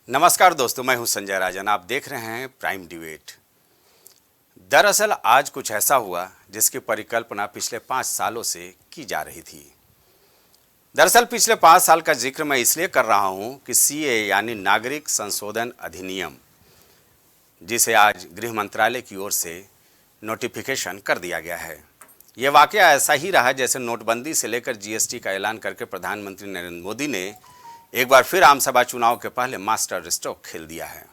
नमस्कार दोस्तों, मैं हूं संजय राजन। आप देख रहे हैं प्राइम डिबेट। दरअसल आज कुछ ऐसा हुआ जिसकी परिकल्पना पिछले 5 सालों से की जा रही थी। दरअसल पिछले 5 साल का जिक्र मैं इसलिए कर रहा हूं कि सीए यानी नागरिक संशोधन अधिनियम, जिसे आज गृह मंत्रालय की ओर से नोटिफिकेशन कर दिया गया है, ये वाकया ऐसा ही रहा जैसे नोटबंदी से लेकर जीएसटी का ऐलान करके प्रधानमंत्री नरेंद्र मोदी ने एक बार फिर आमसभा चुनाव के पहले मास्टर स्ट्रोक खेल दिया है।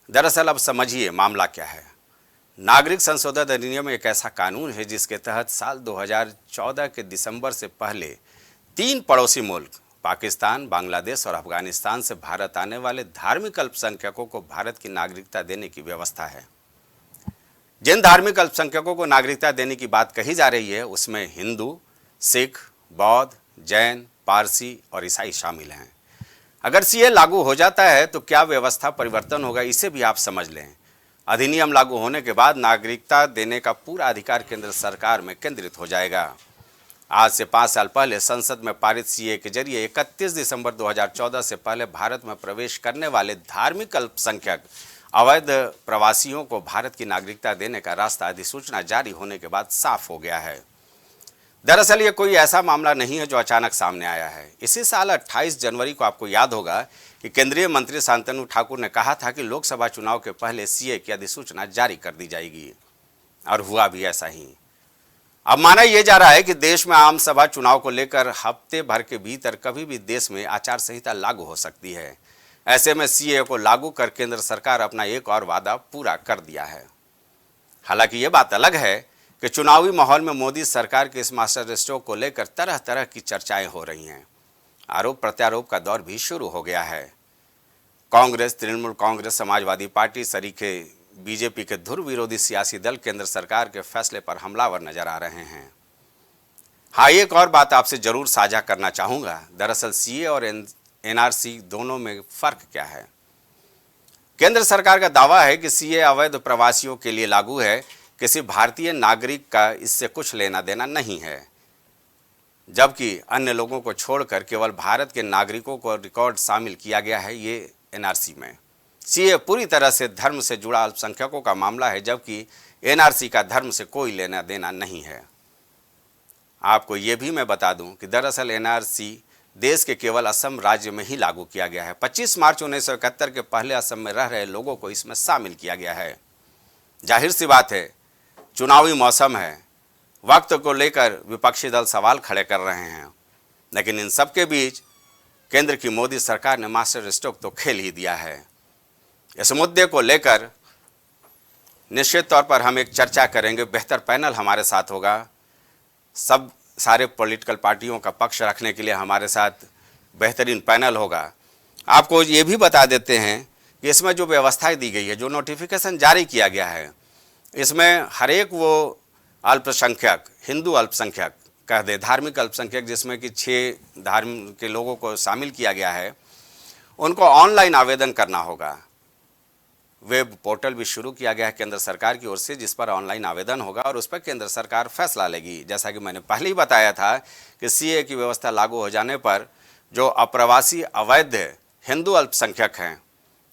दरअसल अब समझिए मामला क्या है। नागरिक संशोधन अधिनियम एक ऐसा कानून है जिसके तहत साल 2014 के दिसंबर से पहले 3 पड़ोसी मुल्क पाकिस्तान, बांग्लादेश और अफगानिस्तान से भारत आने वाले धार्मिक अल्पसंख्यकों को भारत की नागरिकता देने की व्यवस्था है। जिन धार्मिक अल्पसंख्यकों को नागरिकता देने की बात कही जा रही है उसमें हिंदू, सिख, बौद्ध, जैन, पारसी और ईसाई शामिल हैं। अगर सीए लागू हो जाता है तो क्या व्यवस्था परिवर्तन होगा, इसे भी आप समझ लें। अधिनियम लागू होने के बाद नागरिकता देने का पूरा अधिकार केंद्र सरकार में केंद्रित हो जाएगा। आज से 5 साल पहले संसद में पारित सीए के जरिए 31 दिसंबर 2014 से पहले भारत में प्रवेश करने वाले धार्मिक अल्पसंख्यक अवैध प्रवासियों को भारत की नागरिकता देने का रास्ता अधिसूचना जारी होने के बाद साफ हो गया है। दरअसल ये कोई ऐसा मामला नहीं है जो अचानक सामने आया है। इसी साल 28 जनवरी को आपको याद होगा कि केंद्रीय मंत्री शांतनु ठाकुर ने कहा था कि लोकसभा चुनाव के पहले सीए की अधिसूचना जारी कर दी जाएगी, और हुआ भी ऐसा ही। अब माना यह जा रहा है कि देश में आम सभा चुनाव को लेकर हफ्ते भर के भीतर कभी भी देश में आचार संहिता लागू हो सकती है। ऐसे में सीए को लागू कर केंद्र सरकार अपना एक और वादा पूरा कर दिया है। हालांकि ये बात अलग है कि चुनावी माहौल में मोदी सरकार के इस मास्टर स्ट्रोक को लेकर तरह तरह की चर्चाएं हो रही हैं। आरोप प्रत्यारोप का दौर भी शुरू हो गया है। कांग्रेस, तृणमूल कांग्रेस, समाजवादी पार्टी सरीखे बीजेपी के ध्रुव विरोधी सियासी दल केंद्र सरकार के फैसले पर हमलावर नजर आ रहे हैं। हाँ, एक और बात आपसे जरूर साझा करना चाहूँगा। दरअसल सीए और एनआरसी दोनों में फ़र्क क्या है। केंद्र सरकार का दावा है कि सीए अवैध प्रवासियों के लिए लागू है, किसी भारतीय नागरिक का इससे कुछ लेना देना नहीं है। जबकि अन्य लोगों को छोड़कर केवल भारत के नागरिकों को रिकॉर्ड शामिल किया गया है ये एनआरसी में। सीए पूरी तरह से धर्म से जुड़ा अल्पसंख्यकों का मामला है, जबकि एनआरसी का धर्म से कोई लेना देना नहीं है। आपको ये भी मैं बता दूं कि दरअसल एनआरसी देश के केवल असम राज्य में ही लागू किया गया है। 25 मार्च 1971 के पहले असम में रह रहे लोगों को इसमें शामिल किया गया है। जाहिर सी बात है, चुनावी मौसम है, वक्त को लेकर विपक्षी दल सवाल खड़े कर रहे हैं, लेकिन इन सब के बीच केंद्र की मोदी सरकार ने मास्टर स्ट्रोक तो खेल ही दिया है। इस मुद्दे को लेकर निश्चित तौर पर हम एक चर्चा करेंगे। बेहतर पैनल हमारे साथ होगा। सब सारे पॉलिटिकल पार्टियों का पक्ष रखने के लिए हमारे साथ बेहतरीन पैनल होगा। आपको ये भी बता देते हैं कि इसमें जो व्यवस्थाएं दी गई है, जो नोटिफिकेशन जारी किया गया है, इसमें हर एक वो अल्पसंख्यक, हिंदू अल्पसंख्यक कह दे, धार्मिक अल्पसंख्यक, जिसमें कि 6 धर्म के लोगों को शामिल किया गया है, उनको ऑनलाइन आवेदन करना होगा। वेब पोर्टल भी शुरू किया गया है केंद्र सरकार की ओर से, जिस पर ऑनलाइन आवेदन होगा और उस पर केंद्र सरकार फैसला लेगी। जैसा कि मैंने पहले ही बताया था कि सीए की व्यवस्था लागू हो जाने पर जो अप्रवासी अवैध हिंदू अल्पसंख्यक हैं,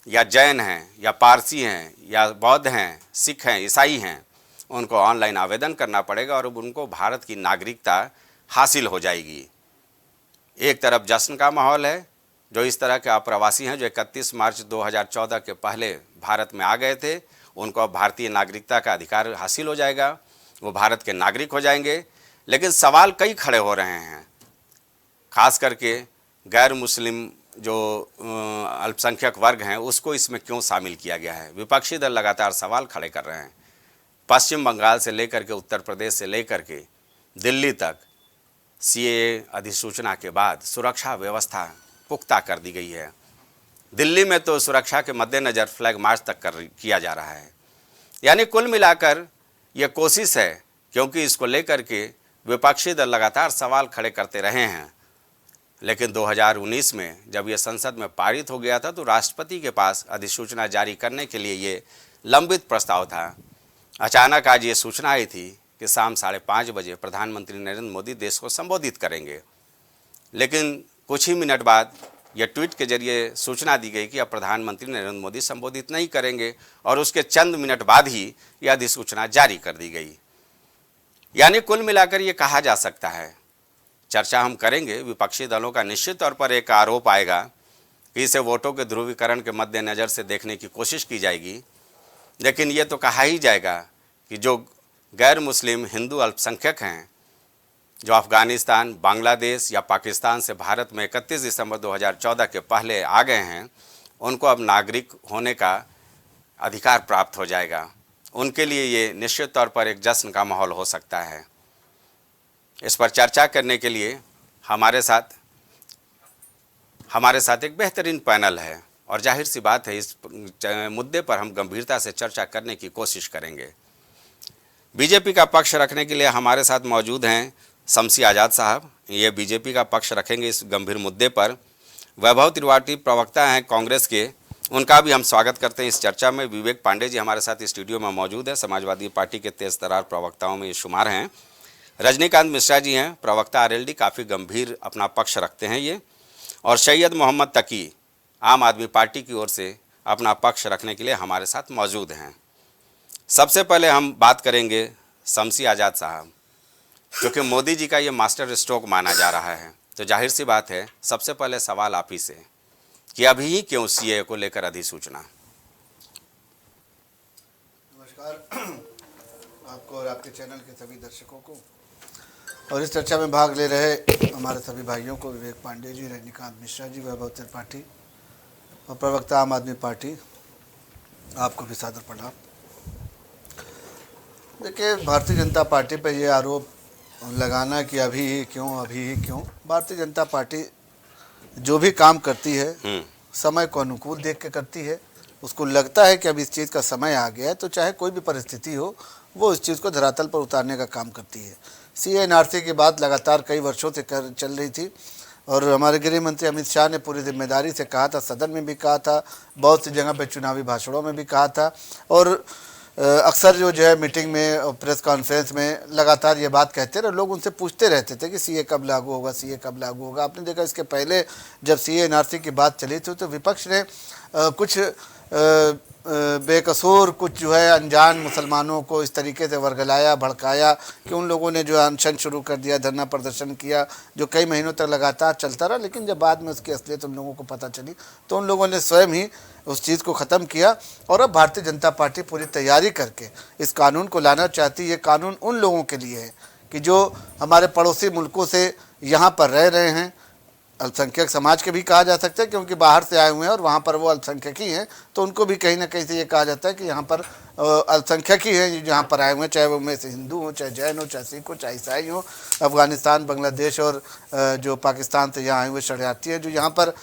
या जैन हैं, या पारसी हैं, या बौद्ध हैं, सिख हैं, ईसाई हैं, उनको ऑनलाइन आवेदन करना पड़ेगा और उनको भारत की नागरिकता हासिल हो जाएगी। एक तरफ जश्न का माहौल है, जो इस तरह के अप्रवासी हैं जो 31 मार्च 2014 के पहले भारत में आ गए थे, उनको अब भारतीय नागरिकता का अधिकार हासिल हो जाएगा, वो भारत के नागरिक हो जाएंगे। लेकिन सवाल कई खड़े हो रहे हैं, खास करके गैर मुस्लिम जो अल्पसंख्यक वर्ग हैं उसको इसमें क्यों शामिल किया गया है। विपक्षी दल लगातार सवाल खड़े कर रहे हैं। पश्चिम बंगाल से लेकर के उत्तर प्रदेश से लेकर के दिल्ली तक सीए अधिसूचना के बाद सुरक्षा व्यवस्था पुख्ता कर दी गई है। दिल्ली में तो सुरक्षा के मद्देनज़र फ्लैग मार्च तक किया जा रहा है। यानी कुल मिलाकर यह कोशिश है, क्योंकि इसको लेकर के विपक्षी दल लगातार सवाल खड़े करते रहे हैं। लेकिन 2019 में जब यह संसद में पारित हो गया था तो राष्ट्रपति के पास अधिसूचना जारी करने के लिए ये लंबित प्रस्ताव था। अचानक आज ये सूचना आई थी कि शाम 5:30 बजे प्रधानमंत्री नरेंद्र मोदी देश को संबोधित करेंगे। लेकिन कुछ ही मिनट बाद यह ट्वीट के जरिए सूचना दी गई कि अब प्रधानमंत्री नरेंद्र मोदी संबोधित नहीं करेंगे और उसके चंद मिनट बाद ही यह अधिसूचना जारी कर दी गई। यानी कुल मिलाकर ये कहा जा सकता है, चर्चा हम करेंगे, विपक्षी दलों का निश्चित तौर पर एक आरोप आएगा कि इसे वोटों के ध्रुवीकरण के मद्देनज़र से देखने की कोशिश की जाएगी, लेकिन ये तो कहा ही जाएगा कि जो गैर मुस्लिम हिंदू अल्पसंख्यक हैं जो अफ़गानिस्तान, बांग्लादेश या पाकिस्तान से भारत में 31 दिसंबर 2014 के पहले आ गए हैं, उनको अब नागरिक होने का अधिकार प्राप्त हो जाएगा। उनके लिए ये निश्चित तौर पर एक जश्न का माहौल हो सकता है। इस पर चर्चा करने के लिए हमारे साथ एक बेहतरीन पैनल है और जाहिर सी बात है इस मुद्दे पर हम गंभीरता से चर्चा करने की कोशिश करेंगे। बीजेपी का पक्ष रखने के लिए हमारे साथ मौजूद हैं शमसी आज़ाद साहब, ये बीजेपी का पक्ष रखेंगे इस गंभीर मुद्दे पर। वैभव त्रिपाठी प्रवक्ता हैं कांग्रेस के, उनका भी हम स्वागत करते हैं इस चर्चा में। विवेक पांडे जी हमारे साथ स्टूडियो में मौजूद है, समाजवादी पार्टी के तेज तरार प्रवक्ताओं में ये शुमार हैं। रजनीकांत मिश्रा जी हैं, प्रवक्ता आरएलडी, काफ़ी गंभीर अपना पक्ष रखते हैं ये। और सैयद मोहम्मद तकी आम आदमी पार्टी की ओर से अपना पक्ष रखने के लिए हमारे साथ मौजूद हैं। सबसे पहले हम बात करेंगे शमसी आज़ाद साहब, क्योंकि मोदी जी का ये मास्टर स्ट्रोक माना जा रहा है, तो जाहिर सी बात है सबसे पहले सवाल आप ही से कि अभी ही क्यों सीए को लेकर अधिसूचना। नमस्कार आपको और आपके चैनल के सभी दर्शकों को और इस चर्चा में भाग ले रहे हमारे सभी भाइयों को, विवेक पांडे जी, रजनीकांत मिश्रा जी, वैभव त्रिपाठी और प्रवक्ता आम आदमी पार्टी, आपको भी सादर प्रणाम। देखिए, भारतीय जनता पार्टी पर यह आरोप लगाना कि अभी ही क्यों, भारतीय जनता पार्टी जो भी काम करती है समय को अनुकूल देख के करती है। उसको लगता है कि अब इस चीज़ का समय आ गया है, तो चाहे कोई भी परिस्थिति हो वो इस चीज़ को धरातल पर उतारने का काम करती है। CA/NRC की बात लगातार कई वर्षों से चल रही थी और हमारे गृह मंत्री अमित शाह ने पूरी जिम्मेदारी से कहा था, सदन में भी कहा था, बहुत सी जगह पे चुनावी भाषणों में भी कहा था और अक्सर जो है मीटिंग में, प्रेस कॉन्फ्रेंस में लगातार ये बात कहते रहे। लोग उनसे पूछते रहते थे कि CA कब लागू होगा, CA कब लागू होगा। आपने देखा इसके पहले जब CA/NRC की बात चली थी तो विपक्ष ने कुछ बेकसूर, कुछ जो है अनजान मुसलमानों को इस तरीके से वर्गलाया, भड़काया कि उन लोगों ने जो अनशन शुरू कर दिया, धरना प्रदर्शन किया, जो कई महीनों तक लगातार चलता रहा। लेकिन जब बाद में उसकी असलियत उन लोगों को पता चली तो उन लोगों ने स्वयं ही उस चीज़ को ख़त्म किया और अब भारतीय जनता पार्टी पूरी तैयारी करके इस कानून को लाना चाहती है। ये कानून उन लोगों के लिए है कि जो हमारे पड़ोसी मुल्कों से यहाँ पर रह रहे हैं, अल्पसंख्यक समाज के भी कहा जा सकता है क्योंकि बाहर से आए हुए हैं और वहाँ पर वो अल्पसंख्यक ही हैं, तो उनको भी कहीं ना कहीं से ये कहा जाता है कि यहाँ पर अल्पसंख्यक ही हैं जहाँ पर आए हुए हैं, चाहे वो में से हिंदू हो, चाहे जैन हो, चाहे सिख हो, चाहे ईसाई हो, अफ़गानिस्तान, बांग्लादेश और जो पाकिस्तान से यहाँ आए हुए शरणार्थी हैं जो यहाँ पर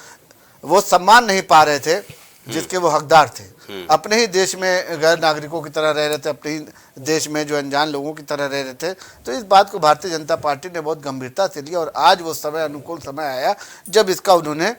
वो सम्मान नहीं पा रहे थे जिसके वो हकदार थे। अपने ही देश में गैर नागरिकों की तरह रह रहे थे, अपने ही देश में जो अनजान लोगों की तरह रह रहे थे। तो इस बात को भारतीय जनता पार्टी ने बहुत गंभीरता से लिया और आज वो समय, अनुकूल समय आया जब इसका उन्होंने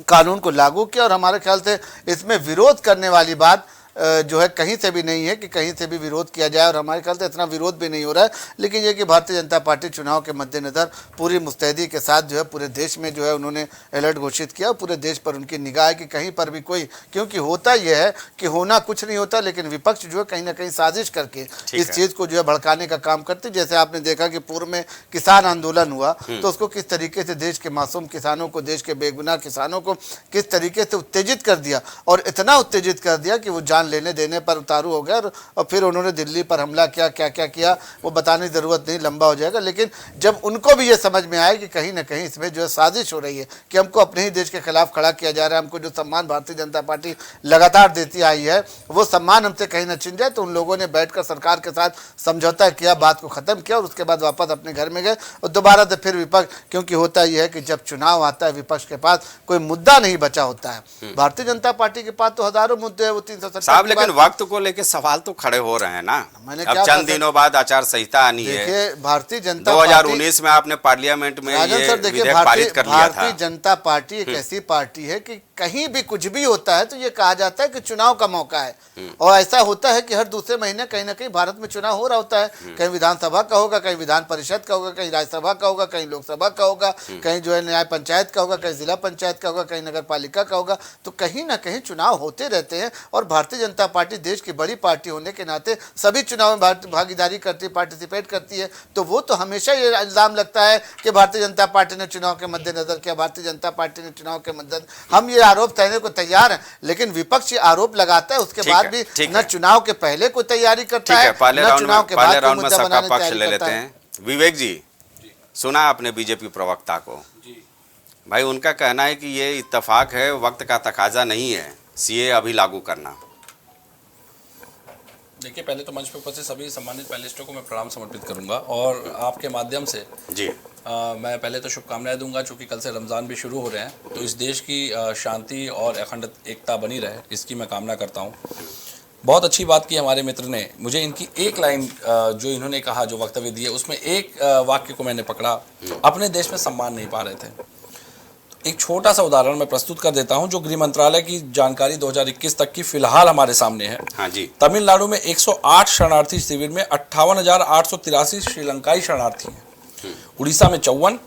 कानून को लागू किया। और हमारे ख्याल से इसमें विरोध करने वाली बात जो है कहीं से भी नहीं है कि कहीं से भी विरोध किया जाए और हमारे ख्याल से इतना विरोध भी नहीं हो रहा है। लेकिन ये कि भारतीय जनता पार्टी चुनाव के मद्देनज़र पूरी मुस्तैदी के साथ जो है पूरे देश में जो है उन्होंने अलर्ट घोषित किया और पूरे देश पर उनकी निगाह है कि कहीं पर भी कोई, क्योंकि होता यह है कि होना कुछ नहीं होता लेकिन विपक्ष जो है कहीं ना कहीं साजिश करके इस चीज़ को जो है भड़काने का काम करती। जैसे आपने देखा कि पूर्व में किसान आंदोलन हुआ तो उसको किस तरीके से देश के मासूम किसानों को, देश के बेगुनाह किसानों को किस तरीके से उत्तेजित कर दिया और इतना उत्तेजित कर दिया कि वो जान लेने देने पर उतारू हो गया। और फिर उन्होंने दिल्ली पर हमला किया, क्या क्या किया वो बताने की ज़रूरत नहीं, लंबा हो जाएगा। लेकिन जब उनको भी ये समझ में आए कि कहीं ना कहीं इसमें जो है साजिश हो रही है कि हमको अपने ही देश के खिलाफ खड़ा किया जा रहा है, हमको जो सम्मान भारतीय जनता पार्टी लगातार देती आई है वो सम्मान हमसे कहीं ना छिन जाए, तो उन लोगों ने बैठकर सरकार के साथ समझौता किया, बात को ख़त्म किया और उसके बाद वापस अपने घर में गए। और दोबारा से फिर विपक्ष, क्योंकि होता यह है कि जब चुनाव आता है विपक्ष के पास कोई मुद्दा नहीं बचा होता है। भारतीय जनता पार्टी के पास तो हजारों मुद्दे हैं, वो 370 वक्त को लेके सवाल तो खड़े हो रहे हैं ना। अब चंद दिनों बाद आचार संहिता आनी है। भारतीय जनता 2019 में आपने पार्लियामेंट में ये विधेयक पारित कर लिया था। भारतीय जनता पार्टी एक ऐसी पार्टी है कि कहीं भी कुछ भी होता है तो ये कहा जाता है कि चुनाव का मौका है, और ऐसा होता है कि हर दूसरे महीने कहीं ना कहीं भारत में चुनाव हो रहा होता है। कहीं विधानसभा का होगा, कहीं विधान परिषद का होगा, कहीं राज्यसभा का होगा, कहीं लोकसभा का होगा, कहीं जो है न्याय पंचायत का होगा, कहीं जिला पंचायत का होगा, कहीं नगर पालिका का होगा। तो कहीं ना कहीं चुनाव होते रहते हैं, और भारतीय जनता पार्टी देश की बड़ी पार्टी होने के नाते सभी चुनाव में भागीदारी करती है, पार्टिसिपेट करती है। तो वो तो हमेशा ये इल्ज़ाम लगता है कि भारतीय जनता पार्टी ने चुनाव के मद्देनजर किया, भारतीय जनता पार्टी ने चुनाव के मद्देनजर। हम ये आरोप सहने को तैयार हैं, लेकिन विपक्ष ये आरोप लगाता है, उसके बाद भी न चुनाव के पहले कोई तैयारी करता है, न चुनाव के बाद कोई मुद्दा बनाने की तैयारी करता है। विवेक जी, सुना आपने बीजेपी प्रवक्ता को, भाई उनका कहना है कि ये इत्तेफाक है, वक्त का तकाजा नहीं है सीए अभी लागू करना। देखिए, पहले तो मंच पर उपस्थित सभी सम्मानित पैनलिस्टों को मैं प्रणाम समर्पित करूंगा, और आपके माध्यम से जी मैं पहले तो शुभकामनाएं दूंगा, चूँकि कल से रमज़ान भी शुरू हो रहे हैं, तो इस देश की शांति और अखंड एकता बनी रहे, इसकी मैं कामना करता हूं। बहुत अच्छी बात की हमारे मित्र ने। मुझे इनकी एक लाइन जो इन्होंने कहा, जो वक्तव्य दिए, उसमें एक वाक्य को मैंने पकड़ा, अपने देश में सम्मान नहीं पा रहे थे। एक छोटा सा उदाहरण मैं प्रस्तुत कर देता हूं, जो गृह मंत्रालय की जानकारी 2021 तक की फिलहाल हमारे सामने है। हाँ जी। तमिलनाडु में 108 शरणार्थी शिविर में 58,883 श्रीलंकाई शरणार्थी हैं। उड़ीसा में 54,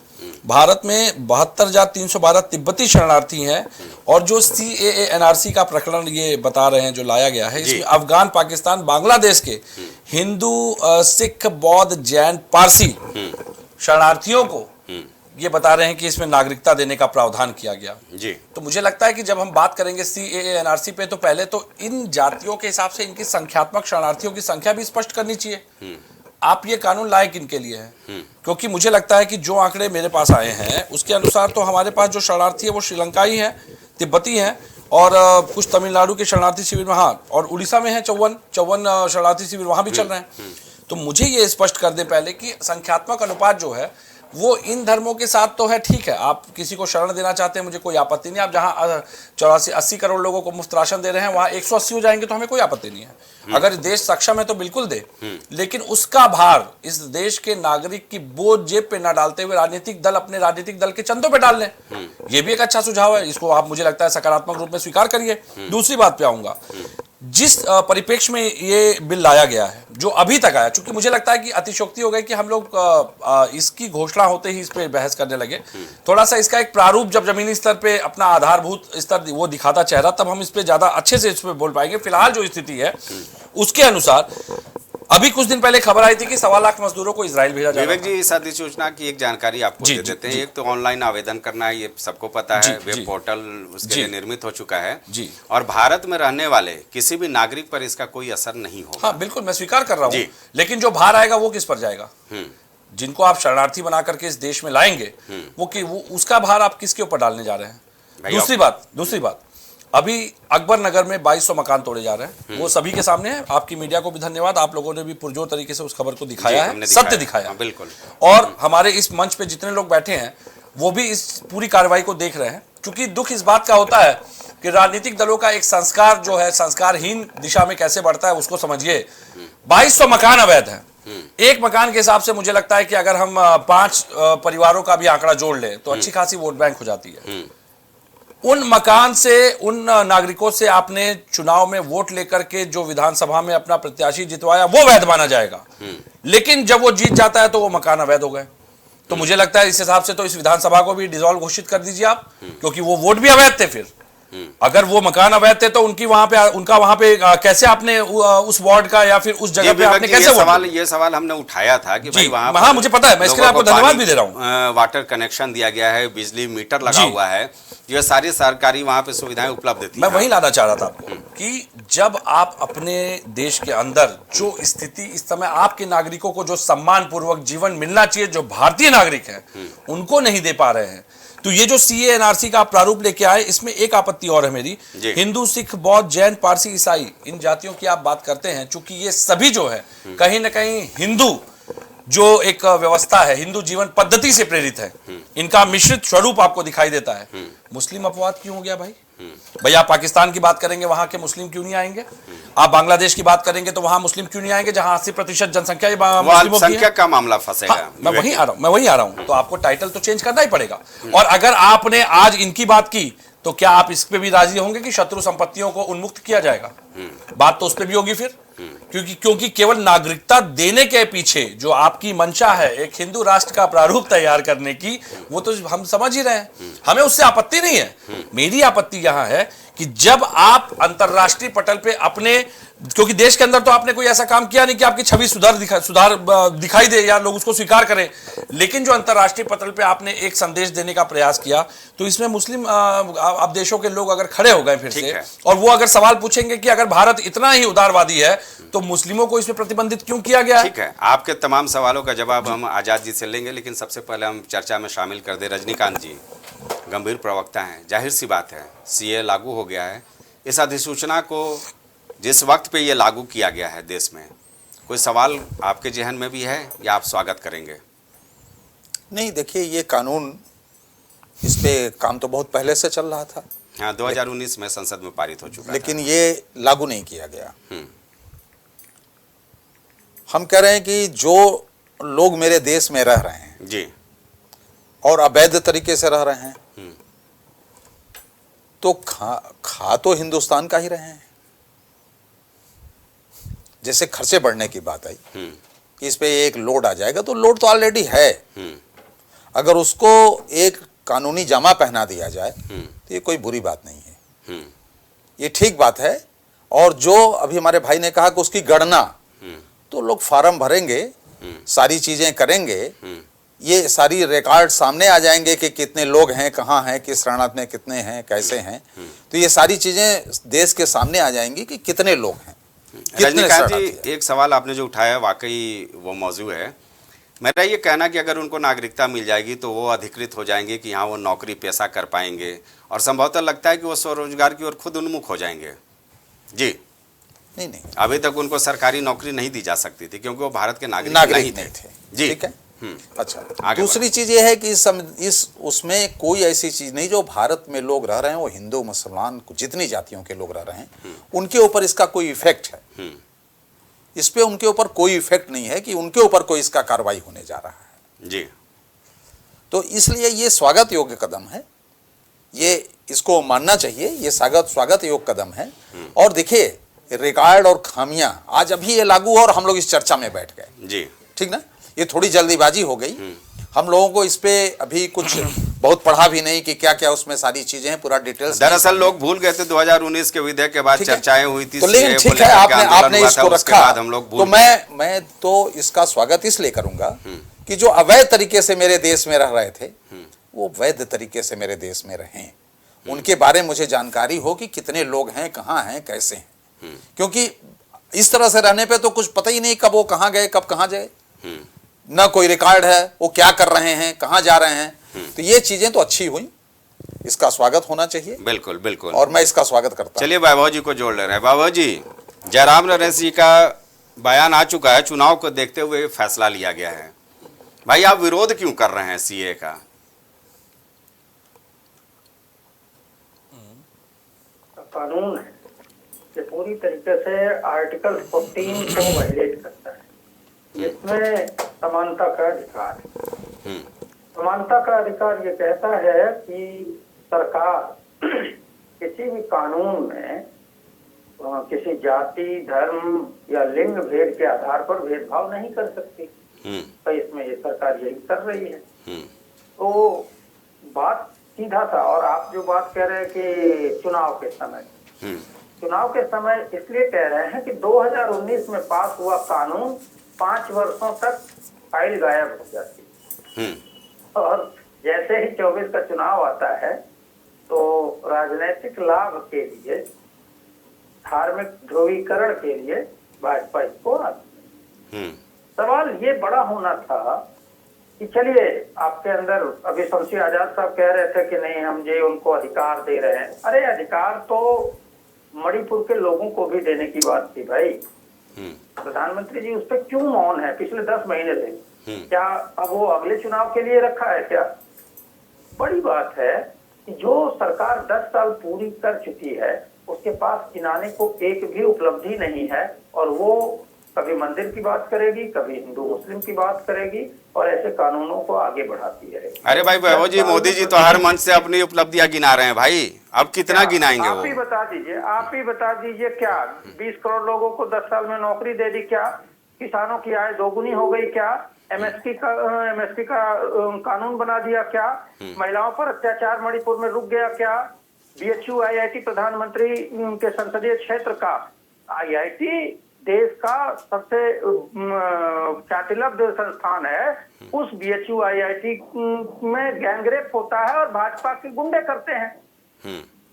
भारत में 72,312 तिब्बती शरणार्थी हैं, और जो CAA NRC का प्रकरण ये बता रहे हैं जो लाया गया है, इसमें अफगान, पाकिस्तान, बांग्लादेश के हिंदू, सिख, बौद्ध, जैन, पारसी शरणार्थियों को ये बता रहे हैं कि इसमें नागरिकता देने का प्रावधान किया गया जी। तो मुझे लगता है कि जब हम बात करेंगे CAA NRC पे, तो पहले तो इन जातियों के हिसाब से इनकी संख्यात्मक शरणार्थियों की संख्या भी स्पष्ट करनी चाहिए। आप ये कानून लाए किनके लिए है? क्योंकि मुझे लगता है कि जो आंकड़े मेरे पास आए हैं उसके अनुसार तो हमारे पास जो शरणार्थी है वो श्रीलंकाई है, तिब्बती हैं, और कुछ तमिलनाडु के शरणार्थी शिविर में, हाँ, और उड़ीसा में है 54 शरणार्थी शिविर वहां भी चल रहे हैं। तो मुझे ये स्पष्ट कर दे पहले कि संख्यात्मक अनुपात जो है वो इन धर्मों के साथ तो है, ठीक है, आप किसी को शरण देना चाहते हैं, मुझे कोई आपत्ति नहीं। आप जहां 84-80 करोड़ लोगों को मुफ्त राशन दे रहे हैं, वहां 180 हो जाएंगे तो हमें कोई आपत्ति नहीं है। अगर देश सक्षम है तो बिल्कुल दे, लेकिन उसका भार इस देश के नागरिक की बोझ जेब पे ना डालते हुए राजनीतिक दल अपने राजनीतिक दल के चंदों पे डाल लें। ये भी एक अच्छा सुझाव है, इसको आप मुझे लगता है सकारात्मक रूप में स्वीकार करिए। दूसरी बात पे आऊंगा, जिस परिप्रेक्ष्य में ये बिल लाया गया है, जो अभी तक आया, चूंकि मुझे लगता है कि अतिशयोक्ति हो गई कि हम लोग इसकी घोषणा होते ही इस पे बहस करने लगे। थोड़ा सा इसका एक प्रारूप जब जमीनी स्तर पे अपना आधारभूत स्तर वो दिखाता चेहरा, तब हम इस पे ज्यादा अच्छे से इस पे बोल पाएंगे। फिलहाल जो स्थिति है उसके अनुसार अभी कुछ दिन पहले खबर आई थी कि 1.25 लाख मजदूरों को इजराइल भेजा जाएगा। विवेक जी, इस अधिसूचना की एक जानकारी आपको दे देते हैं। एक तो ऑनलाइन आवेदन करना है, ये सबको पता है, वेब पोर्टल उसके लिए निर्मित हो चुका है जी। और भारत में रहने वाले किसी भी नागरिक पर इसका कोई असर नहीं होगा। हाँ बिल्कुल, मैं स्वीकार कर रहा हूँ, लेकिन जो भार आएगा वो किस पर जाएगा? जिनको आप शरणार्थी बना करके इस देश में लाएंगे, वो उसका भार आप किसके ऊपर डालने जा रहे हैं? दूसरी बात, अभी अकबर नगर में 2200 मकान तोड़े जा रहे हैं, वो सभी के सामने है। आपकी मीडिया को भी धन्यवाद, आप लोगों ने भी पुरजोर तरीके से उस खबर को दिखाया है, सत्य दिखाया। बिल्कुल। और हमारे इस मंच पे जितने लोग बैठे हैं वो भी इस पूरी कार्रवाई को देख रहे हैं। क्योंकि दुख इस बात का होता है कि राजनीतिक दलों का एक संस्कार जो है संस्कारहीन दिशा में कैसे बढ़ता है, उसको समझिए। 2200 मकान अवैध है। एक मकान के हिसाब से मुझे लगता है कि अगर हम 5 परिवारों का भी आंकड़ा जोड़ लें तो अच्छी खासी वोट बैंक हो जाती है। उन मकान से, उन नागरिकों से आपने चुनाव में वोट लेकर के जो विधानसभा में अपना प्रत्याशी जितवाया, वो वैध माना जाएगा। लेकिन जब वो जीत जाता है तो वो मकान अवैध हो गए। तो मुझे लगता है इस हिसाब से तो इस विधानसभा को भी डिसॉल्व घोषित कर दीजिए आप, क्योंकि वो वोट भी अवैध थे। फिर अगर वो मकान अवैध थे तो उनका वहां पे कैसे आपने उस वार्ड का या फिर उस जगह पे आपने कैसे ये सवाल हमने उठाया था कि भाई वहां, हाँ मुझे पता है, मैं इसके लिए आपको धन्यवाद भी दे रहा हूँ। वाटर कनेक्शन दिया गया है, बिजली मीटर लगा हुआ है, ये सारी सरकारी वहां पे सुविधाएं उपलब्ध थी। मैं वही लाना चाह रहा था आपको कि जब आप अपने देश के अंदर जो स्थिति इस समय आपके नागरिकों को जो सम्मान पूर्वक जीवन मिलना चाहिए, जो भारतीय नागरिक हैं उनको नहीं दे पा रहे हैं, तो ये जो CAA NRC का प्रारूप लेके आए, इसमें एक आपत्ति और है मेरी। हिंदू, सिख, बौद्ध, जैन, पारसी, ईसाई, इन जातियों की आप बात करते हैं, चूंकि ये सभी जो है कहीं ना कहीं हिंदू जो एक व्यवस्था है, हिंदू जीवन पद्धति से प्रेरित है, इनका मिश्रित स्वरूप आपको दिखाई देता है। मुस्लिम अपवाद क्यों हो गया भाई? भाई आप पाकिस्तान की बात करेंगे, वहां के मुस्लिम क्यों नहीं आएंगे? आप बांग्लादेश की बात करेंगे तो वहां मुस्लिम क्यों नहीं आएंगे, जहां 80% जनसंख्या संख्या का मामला फंसेगा। हाँ, मैं वही आ रहा हूं। तो आपको टाइटल तो चेंज करना ही पड़ेगा। और अगर आपने आज इनकी बात की तो क्या आप इस पे भी राजी होंगे कि शत्रु संपत्तियों को उन्मुक्त किया जाएगा? बात तो उस पे भी होगी फिर, क्योंकि केवल नागरिकता देने के पीछे जो आपकी मंशा है एक हिंदू राष्ट्र का प्रारूप तैयार करने की, वो तो हम समझ ही रहे हैं, हमें उससे आपत्ति नहीं है। मेरी आपत्ति यहां है कि जब आप अंतरराष्ट्रीय पटल पे अपने, क्योंकि देश के अंदर तो आपने कोई ऐसा काम किया नहीं कि आपकी छवि सुधार दिखाई दे या लोग उसको स्वीकार करें, लेकिन जो अंतरराष्ट्रीय पटल पे आपने एक संदेश देने का प्रयास किया, तो इसमें मुस्लिम अब देशों के लोग अगर खड़े हो गए फिर से, और वो अगर सवाल पूछेंगे कि अगर भारत इतना ही उदारवादी है तो मुस्लिमों को इसमें प्रतिबंधित क्यों किया गया? ठीक है, आपके तमाम सवालों का जवाब हम आजाद जी से लेंगे, लेकिन सबसे पहले हम चर्चा में शामिल कर दे रजनीकांत जी, गंभीर प्रवक्ता हैं। जाहिर सी बात है सीए लागू हो गया है, इस अधिसूचना को जिस वक्त पे ये लागू किया गया है देश में, कोई सवाल आपके जहन में भी है या आप स्वागत करेंगे? नहीं, देखिए ये कानून, इस पे काम तो बहुत पहले से चल रहा था। हाँ, 2019 में संसद में पारित हो चुका लेकिन ये लागू नहीं किया गया। हम कह रहे हैं कि जो लोग मेरे देश में रह रहे हैं जी, और अवैध तरीके से रह रहे हैं, तो खा तो हिंदुस्तान का ही रहे हैं। जैसे खर्चे बढ़ने की बात आई कि इस पे एक लोड आ जाएगा, तो लोड तो ऑलरेडी है। अगर उसको एक कानूनी जामा पहना दिया जाए तो ये कोई बुरी बात नहीं है, ये ठीक बात है। और जो अभी हमारे भाई ने कहा कि उसकी गणना, तो लोग फार्म भरेंगे, सारी चीजें करेंगे, ये सारी रिकॉर्ड सामने आ जाएंगे कि कितने लोग हैं, कहाँ हैं, किस शरणार्थ में कितने हैं, कैसे हैं, तो ये सारी चीजें देश के सामने आ जाएंगी कि कितने लोग हैं। रजनीकांत जी, एक सवाल आपने जो उठाया वाकई वो मौजू है। मेरा ये कहना कि अगर उनको नागरिकता मिल जाएगी तो वो अधिकृत हो जाएंगे कि यहाँ वो नौकरी पेशा कर पाएंगे, और संभवतः लगता है कि वो स्वरोजगार की ओर खुद उन्मुख हो जाएंगे। जी नहीं, अभी तक उनको सरकारी नौकरी नहीं दी जा सकती थी क्योंकि वो भारत के नागरिक नहीं थे। जी, ठीक है। अच्छा, दूसरी चीज ये है कि उसमें कोई ऐसी चीज नहीं, जो भारत में लोग रह रहे हैं, वो हिंदू मुसलमान जितनी जातियों के लोग रह रहे हैं, उनके ऊपर इसका कोई इफेक्ट है। इस पे उनके ऊपर कोई इफेक्ट नहीं है कि उनके ऊपर कोई इसका कार्रवाई होने जा रहा है। जी, तो इसलिए ये स्वागत योग्य कदम है, ये इसको मानना चाहिए, ये स्वागत योग्य कदम है। और देखिए, रिकॉर्ड और खामियां, आज अभी ये लागू हो और हम लोग इस चर्चा में बैठ गए। जी, ठीक ना, ये थोड़ी जल्दीबाजी हो गई। हम लोगों को इस पे अभी कुछ बहुत पढ़ा भी नहीं कि क्या क्या उसमें सारी चीजें हैं, पूरा डिटेल्स। दरअसल लोग भूल गए थे 2019 के विधेयक के बाद चर्चाएं हुई थी, तो लेकिन ठीक है, आपने इसको रखा, तो मैं तो इसका स्वागत इसलिए करूंगा कि जो अवैध तरीके से मेरे देश में रह रहे थे, वो वैध तरीके से मेरे देश में रहें, उनके बारे में मुझे जानकारी हो कि कितने लोग हैं, कहाँ हैं, कैसे हैं। क्योंकि इस तरह से रहने पे तो कुछ पता ही नहीं कब वो कहाँ गए, कब कहाँ जाए, ना कोई रिकॉर्ड है, वो क्या कर रहे हैं, कहाँ जा रहे हैं। तो ये चीजें तो अच्छी हुई, इसका स्वागत होना चाहिए। बिल्कुल बिल्कुल, और मैं इसका स्वागत करता हूं। चलिए वैभव जी को जोड़ ले रहे हैं। वैभव जी, जयराम रमेश जी का बयान आ चुका है, चुनाव को देखते हुए फैसला लिया गया है। भाई आप विरोध क्यों कर रहे हैं सीए का? कानून है कि पूरी तरीके से आर्टिकल 14 को वायलेट करता है, जिसमें समानता का अधिकार है। समानता का अधिकार ये कहता है कि सरकार किसी भी कानून में किसी जाति, धर्म या लिंग भेद के आधार पर भेदभाव नहीं कर सकती। तो इसमें ये सरकार यही कर रही है। तो बात सीधा सा, और आप जो बात कह रहे हैं कि चुनाव के समय इसलिए कह रहे हैं कि 2019 में पास हुआ कानून 5 वर्षों तक फाइल गायब हो जाती है, और जैसे ही 24 का चुनाव आता है तो राजनीतिक लाभ के लिए, धार्मिक ध्रुवीकरण के लिए भाजपा इसको आती है। सवाल ये बड़ा होना था कि चलिए आपके अंदर, अभी शमशी आजाद साहब कह रहे थे कि नहीं हम ये उनको अधिकार दे रहे हैं। अरे अधिकार तो मणिपुर के लोगों को भी देने की बात थी भाई। प्रधानमंत्री जी उस पर क्यों मौन है पिछले 10 महीने से? क्या अब वो अगले चुनाव के लिए रखा है क्या? बड़ी बात है कि जो सरकार 10 साल पूरी कर चुकी है, उसके पास गिनाने को एक भी उपलब्धि नहीं है, और वो कभी मंदिर की बात करेगी, कभी हिंदू मुस्लिम की बात करेगी और ऐसे कानूनों को आगे बढ़ाती रहेगी। अरे भाई वैभव जी, मोदी जी तो हर मंच से अपनी उपलब्धियां गिना रहे हैं भाई, अब कितना गिनाएंगे आप वो? ही बता दीजिए, आप ही बता दीजिए, क्या 20 करोड़ लोगों को 10 साल में नौकरी दे दी? क्या किसानों की आय दोगुनी हो गई? क्या एमएसपी का कानून बना दिया? क्या महिलाओं पर अत्याचार मणिपुर में रुक गया? क्या बीएचयू आईआईटी प्रधानमंत्री के संसदीय क्षेत्र का आईआईटी देश का सबसे ख्यातिलब्ध संस्थान है, उस बीएचयू आईआईटी में गैंगरेप होता है और भाजपा के गुंडे करते हैं।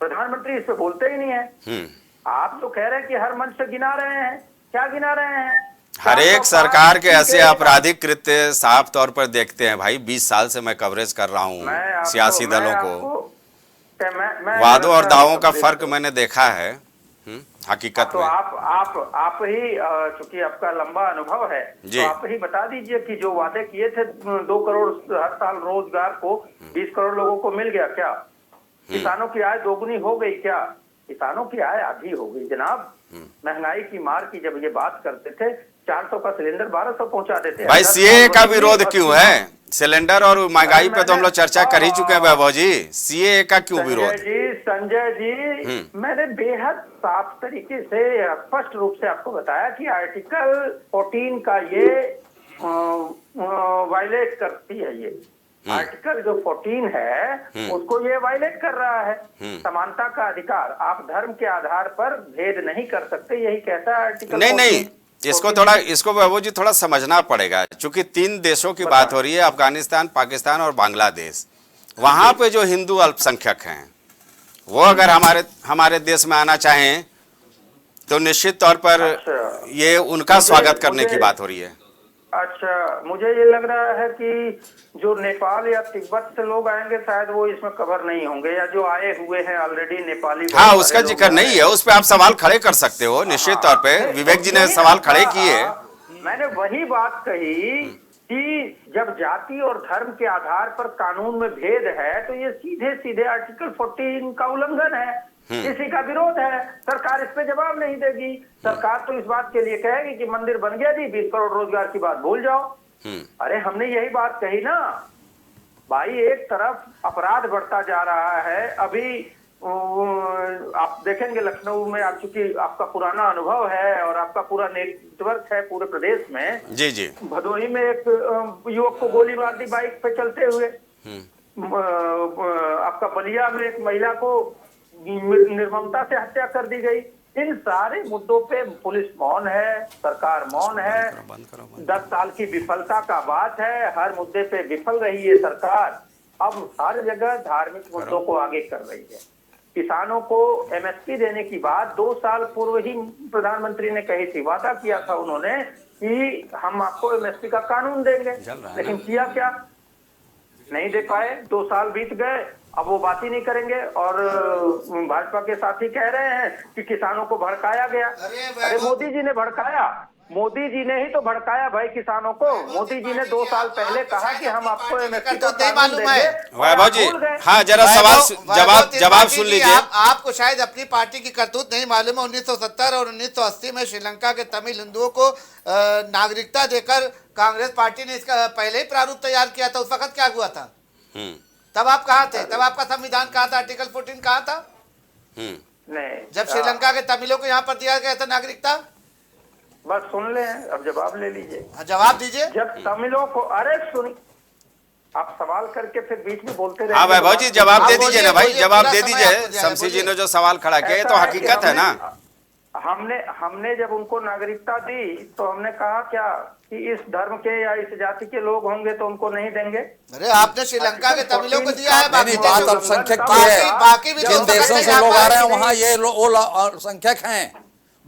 प्रधानमंत्री इस पे बोलते ही नहीं है। आप तो कह रहे हैं कि हर मंच से गिना रहे हैं, क्या गिना रहे हैं? हर एक सरकार के ऐसे आपराधिक कृत्य साफ तौर पर देखते हैं भाई। 20 साल से मैं कवरेज कर रहा हूँ सियासी दलों को, वादों और दावों का फर्क मैंने देखा है हकीकत तो में। आप ही, चूंकि आपका लंबा अनुभव है, तो आप ही बता दीजिए कि जो वादे किए थे 2 करोड़ हर साल रोजगार को 20 करोड़ लोगों को मिल गया क्या? किसानों की आय दोगुनी हो गई क्या? किसानों की आय आधी हो गई जनाब। महंगाई की मार की जब ये बात करते थे, 400 का सिलेंडर 1200 पहुंचा देते। भाई सीए का विरोध क्यों है? सिलेंडर और महंगाई पे तो हम लोग चर्चा कर ही चुके हैं वैभव जी, सीए का क्यों विरोध? संजय जी, मैंने बेहद साफ तरीके से स्पष्ट रूप से आपको बताया कि आर्टिकल 14 का ये वायलेट करती है। ये आर्टिकल जो 14 है उसको ये वायलेट कर रहा है। समानता का अधिकार, आप धर्म के आधार पर भेद नहीं कर सकते, यही कहता है आर्टिकल। नहीं, इसको वैभव जी थोड़ा समझना पड़ेगा, क्योंकि 3 देशों की बात हो रही है, अफगानिस्तान, पाकिस्तान और बांग्लादेश। वहां पे जो हिंदू अल्पसंख्यक हैं वो अगर हमारे देश में आना चाहें तो निश्चित तौर पर ये उनका स्वागत करने की बात हो रही है। अच्छा, मुझे ये लग रहा है कि जो नेपाल या तिब्बत से लोग आएंगे शायद वो इसमें कवर नहीं होंगे, या जो आए हुए हैं ऑलरेडी नेपाली। हाँ, उसका जिक्र नहीं है, उस पर आप सवाल खड़े कर सकते हो निश्चित तौर पे। विवेक जी ने सवाल खड़े किए। मैंने वही बात कही कि जब जाति और धर्म के आधार पर कानून में भेद है तो ये सीधे सीधे आर्टिकल 14 का उल्लंघन है, इसी का विरोध है। सरकार इस पे जवाब नहीं देगी। सरकार तो इस बात के लिए कहेगी कि मंदिर बन गया जी, 20 करोड़ रोजगार की बात भूल जाओ। अरे हमने यही बात कही ना भाई। एक तरफ अपराध बढ़ता जा रहा है, अभी आप देखेंगे लखनऊ में, आप चूंकि आपका पुराना अनुभव है और आपका पूरा नेटवर्क है पूरे प्रदेश में, जी भदोही में एक युवक को गोली मार दी बाइक पे चलते हुए। आपका बलिया में एक महिला को निर्ममता से हत्या कर दी गई। इन सारे मुद्दों पे पुलिस मौन है, सरकार मौन है। 10 साल की विफलता का बात है, हर मुद्दे पे विफल रही है सरकार। अब हर जगह धार्मिक मुद्दों को आगे कर रही है। किसानों को एमएसपी देने की बात 2 साल पूर्व ही प्रधानमंत्री ने कही थी, वादा किया था उन्होंने कि हम आपको एमएसपी का कानून देंगे, लेकिन किया क्या? नहीं दे पाए। 2 साल बीत गए, अब वो बात ही नहीं करेंगे। और भाजपा के साथी कह रहे हैं कि किसानों को भड़काया गया। अरे मोदी जी ने भड़काया, मोदी जी ने ही तो भड़काया भाई किसानों को। मोदी जी ने 2 साल पहले कहा कि हम आपको एमएसपी का कानून देंगे। वैभव जी, हाँ, जरा सवाल जवाब सुन लीजिए। आपको शायद अपनी पार्टी की करतूत नहीं मालूम है। 1970 और 1980 में श्रीलंका के तमिल हिंदुओं को नागरिकता देकर कांग्रेस पार्टी ने इसका पहले ही प्रारूप तैयार किया था। उस वक्त क्या हुआ था? तब आप कहाँ थे? तब आपका संविधान कहाँ था? आर्टिकल 14 कहाँ था? नहीं, जब श्रीलंका के तमिलों को यहाँ पर दिया गया था नागरिकता। बस सुन ले, अब जवाब ले लीजिए। जवाब दीजिए। जब तमिलों को, अरे सुनी, आप सवाल करके फिर बीच में बोलते रहे। हाँ वैभव जी, जवाब दे दीजिए ना भाई, जवाब दे दीजिए। शमसी जी ने जो सवाल खड़ा किया ये तो हकीकत है ना। हमने जब उनको नागरिकता दी तो हमने कहा क्या कि इस धर्म के या इस जाति के लोग होंगे तो उनको नहीं देंगे? अरे आपने श्रीलंका के तमिलों को दिया है। नहीं, बात अल्पसंख्यक की है। बाकी भी जिन देशों से लोग आ रहे हैं वहाँ ये वो अल्पसंख्यक हैं,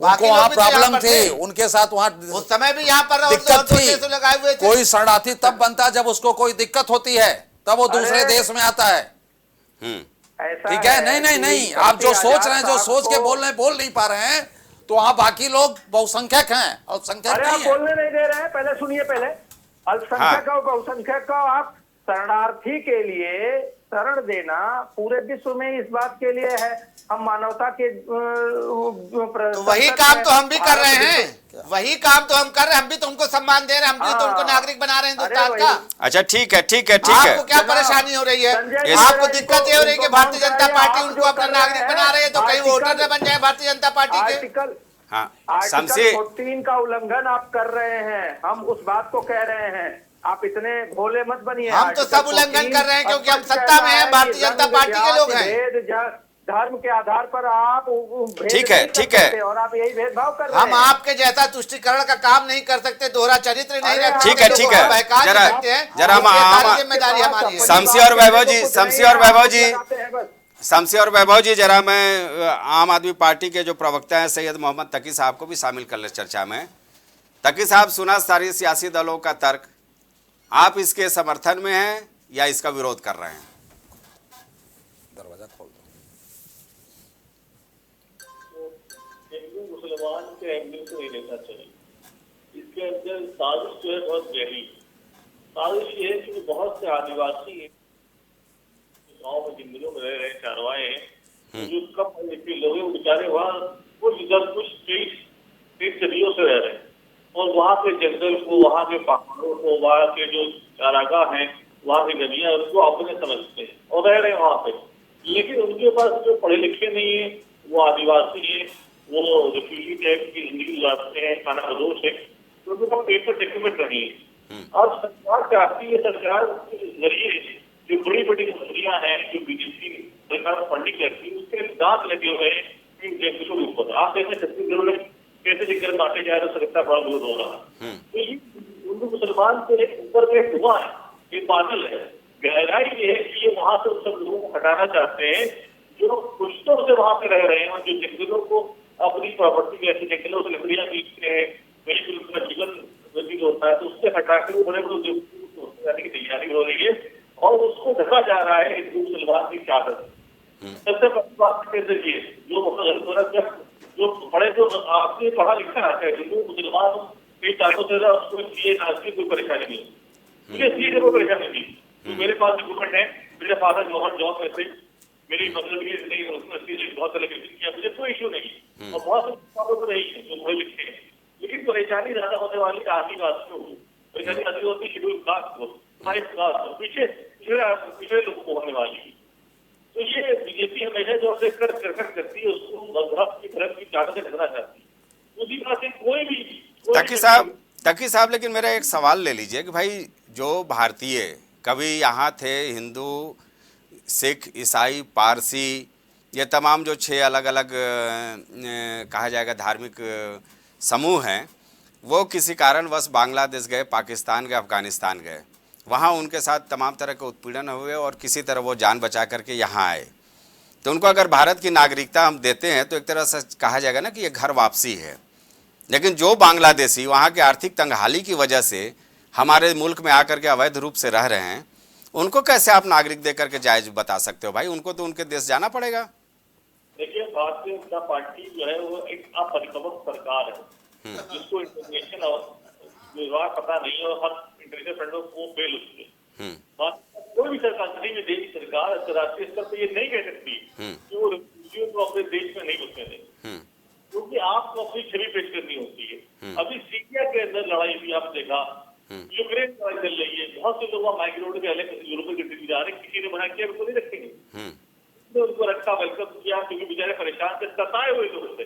उनको वहाँ प्रॉब्लम थी, उनके साथ वहाँ उस समय भी यहाँ पर दिक्कत थी। लगाए हुए थे। कोई शरणार्थी तब बनता जब उसको कोई दिक्कत होती है, तब वो दूसरे देश में आता है। ठीक है? नहीं, आप जो सोच रहे हैं, जो सोच के बोल नहीं पा रहे हैं, तो वहाँ बाकी लोग बहुसंख्यक हैं, अल्पसंख्यक नहीं है। बोलने नहीं दे रहे हैं, पहले सुनिए। पहले अल्पसंख्यक और बहुसंख्यक का आप शरणार्थी के लिए शरण देना पूरे विश्व में इस बात के लिए है हम मानवता के वही काम तो हम भी कर रहे हैं। वही काम तो हम कर रहे हैं, हम भी तो उनको सम्मान दे रहे हैं, हम भी तो उनको नागरिक बना रहे हैं हिंदुस्तान अरे का। अच्छा ठीक है ठीक है ठीक है। आपको क्या परेशानी हो रही है? संजय आपको जी, दिक्कत ये हो रही है कि इनको भारतीय जनता पार्टी आप उनको जो अपना कर रहे नागरिक हैं, बना रही है, तो कहीं आर्टिकल- वोटर न बन जाए भारतीय जनता पार्टी के। आर्टिकल हाँ आर्टिकल शमसी 14 का उल्लंघन आप कर रहे हैं, हम उस बात को कह रहे हैं, आप इतने भोले मत बनिए। हम तो सब आर्टिकल उल्लंघन 14 कर रहे हैं क्योंकि हम स्पष्ट सत्ता में कहता हैं, है भारतीय कि जनता रंग, पार्टी के लोग जाति, हैं। भेद, धर्म के आधार पर आप भेद ठीक है, नहीं कर ठीक है। सकते, और आप यही भेदभाव कर रहे हम हैं। आपके जैसा तुष्टिकरण का काम नहीं कर सकते, दोहरा चरित्र नहीं अरे रख ठीक है, सकते, ठीक लोगों है। को बहका नहीं जरा- सकते हैं। जरा हम ये सारी आम- जिम्मेदारी हमारी है। शमसी और वैभव जी, शमसी और वैभव जी, शमसी और वैभव जी, जरा मैं आम आदमी पार्टी के जो प्रवक्ता हैं सैयद मोहम्मद तकी साहब को भी शामिल कर ले चर्चा में। तकी साहब, सुना सारी सियासी दलों का तर्क, आप इसके समर्थन में हैं या इसका विरोध कर रहे हैं? दरवाजा खोल दो। हिंदू मुसलमान के एंगल को नहीं देखना चाहिए। इसके अंदर साजिश जो है बहुत गहरी। साजिश ये है कि बहुत से आदिवासी गाँव में जंगलों में रह रहे चारवाए हैं, जो कम पढ़े लिखे लोग हैं, वो बेचारे वहाँ कुछ इधर कुछ कई सदियों से रह रहे हैं, और वहाँ के जंगल को, वहाँ के पहाड़ों को, वहाँ के जो चारागाह हैं, वहाँ की नदियाँ, उनको अपने समझते हैं और रह रहे हैं वहाँ पे। लेकिन उनके पास जो पढ़े लिखे नहीं है, वो आदिवासी है, वो रिफ्यूजी टाइप की जिंदगी गुजारते हैं, खाना बदोश है, तो उनके पास पेपर डॉक्यूमेंट नहीं है। अब सरकार चाहती है, सरकार के जरिए जो बड़ी बड़ी कंपनियां हैं, जो बीजेपी सरकार फंडिंग करती है, उसके दांत लगे हुए हैं इन जंगलों के ऊपर। आप देखें छत्तीसगढ़ में कैसे जंगल काटे जा रहे, सरकार बड़ा विरोध हो रहा है। तो ये हिंदू मुसलमान से ऊपर में धुआं है, ये बादल है। गहराई ये है कि ये वहां से उन सब लोगों को हटाना चाहते हैं जो पुश्तों से वहां पे रह रहे हैं, और जो जंगलों को अपनी प्रॉपर्टी, जैसे जंगलों से लकड़ियां बीतते हैं, वही फिर उनका जीवन व्यतीत होता है, तो उससे हटाकर वो बड़े बड़े जाने की तैयारी हो रही है, और उसको ढका जा रहा है हिंदू मुसलमान की चादर। सबसे बड़ी बात कहते देखिए, जो बड़े जो आपने पढ़ा लिखा है, हिंदू मुसलमान कई सालों से उसको सीए कोई परेशानी नहीं, मुझे सीए से कोई परेशानी नहीं। तो मेरे पास डॉक्यूमेंट है, मेरे फादर गवर्नमेंट जॉब में थे, मेरी मदर भी नहीं, उसमें बहुत तरह की किया, मुझे कोई इशू नहीं, और बहुत से नहीं है जो पढ़े लिखे हैं। लेकिन परेशानी ज्यादा होने वाली आदिवासी को, परेशानी आदि होती शेड्यूल कास्ट को, पीछे पिछड़े लोगों को होने वाली है। तो ये बीजेपी हमेशा जो अपने करकट करती है, उसको मजहब की तरफ की चादर से ढकना चाहती है। उसी बात से कोई भी तकी साहब, लेकिन मेरा एक सवाल ले लीजिए कि भाई जो भारतीय कभी यहाँ थे, हिंदू, सिख, ईसाई, पारसी, ये तमाम जो 6 अलग अलग कहा जाएगा धार्मिक समूह हैं, वो किसी कारणवश बांग्लादेश गए, पाकिस्तान गए, अफगानिस्तान गए, वहाँ उनके साथ तमाम तरह के उत्पीड़न हुए और किसी तरह वो जान बचा करके यहाँ आए। तो उनको अगर भारत की नागरिकता हम देते हैं तो एक तरह से कहा जाएगा ना कि ये घर वापसी है। लेकिन जो बांग्लादेशी वहाँ के आर्थिक तंगहाली की वजह से हमारे मुल्क में आकर के अवैध रूप से रह रहे हैं, उनको कैसे आप नागरिक दे करके जायज बता सकते हो? भाई उनको तो उनके देश जाना पड़ेगा। देखिए, भारतीय जनता पार्टी जो है वो एक अपरिपक्व सरकार है, जिसको इंटरनेशनल विभाग पता नहीं है, और हर इंटरनेशनल फ्रेंडों को फेल उसके। कोई भी सरकार, किसी भी देश की सरकार अंतर्राष्ट्रीय स्तर पर ये नहीं कह सकती कि वो रिफ्यूजियों को अपने देश में नहीं घुसने दें, क्योंकि आपको अपनी छवि पेश करनी होती है। अभी सीरिया के अंदर लड़ाई भी आपने देखा, यूक्रेन में लड़ाई चल रही है, बहुत से लोग माइग्रेट के अलग यूरोपीय कंट्री जा रहे हैं, किसी ने मना किया उनको नहीं रखेंगे, तो उनको रखा, वेलकम किया, क्योंकि बेचारे परेशान से, सताए हुए लोग थे।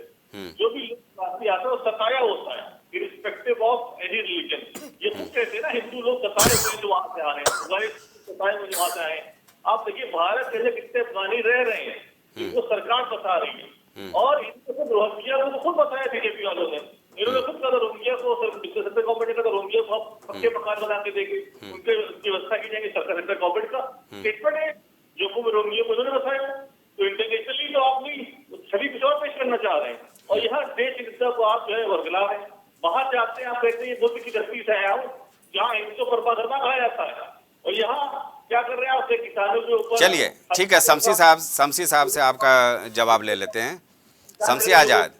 जो भी लोग आता है वो सताया होता है, इरिस्पेक्टिव ऑफ एनी रिलीजन। ये तो कहते हैं ना, हिंदू लोग सताए हुए जो वहां से आ रहे हैं, सताए हुए वहां से आए। आप देखिए भारत के कितने अफगानी रह रहे हैं, इनको सरकार बता रही है, और इनको रोहिंग्या को खुद बताया बीजेपी वालों ने, इन्होंने खुद कहा रोहिंग्या को, सेंट्रल गवर्नमेंट ने कहा रोहिंग्या को पक्के मकान बना के देंगे, उनके व्यवस्था की जाएगी, सरकार सेंट्रल गवर्नमेंट का स्टेटमेंट है, जो को रोहिंग्या को इन्होंने बताया। तो इंटरनेशनली तो अपनी छवि कुछ और पेश करना चाह रहे हैं, और यहाँ देश हिंसा को आप जो है वर्गला रहे हैं। बाहर जाते हैं, आप कहते हैं बुद्ध की धरती से आया हूँ, जहाँ इनको परमाधर्मा कहा जाता है, और यहाँ क्या कर रहे हैं आपसे किसानों के ऊपर। चलिए ठीक है, शमसी साहब से आपका जवाब ले लेते हैं। शमसी आजाद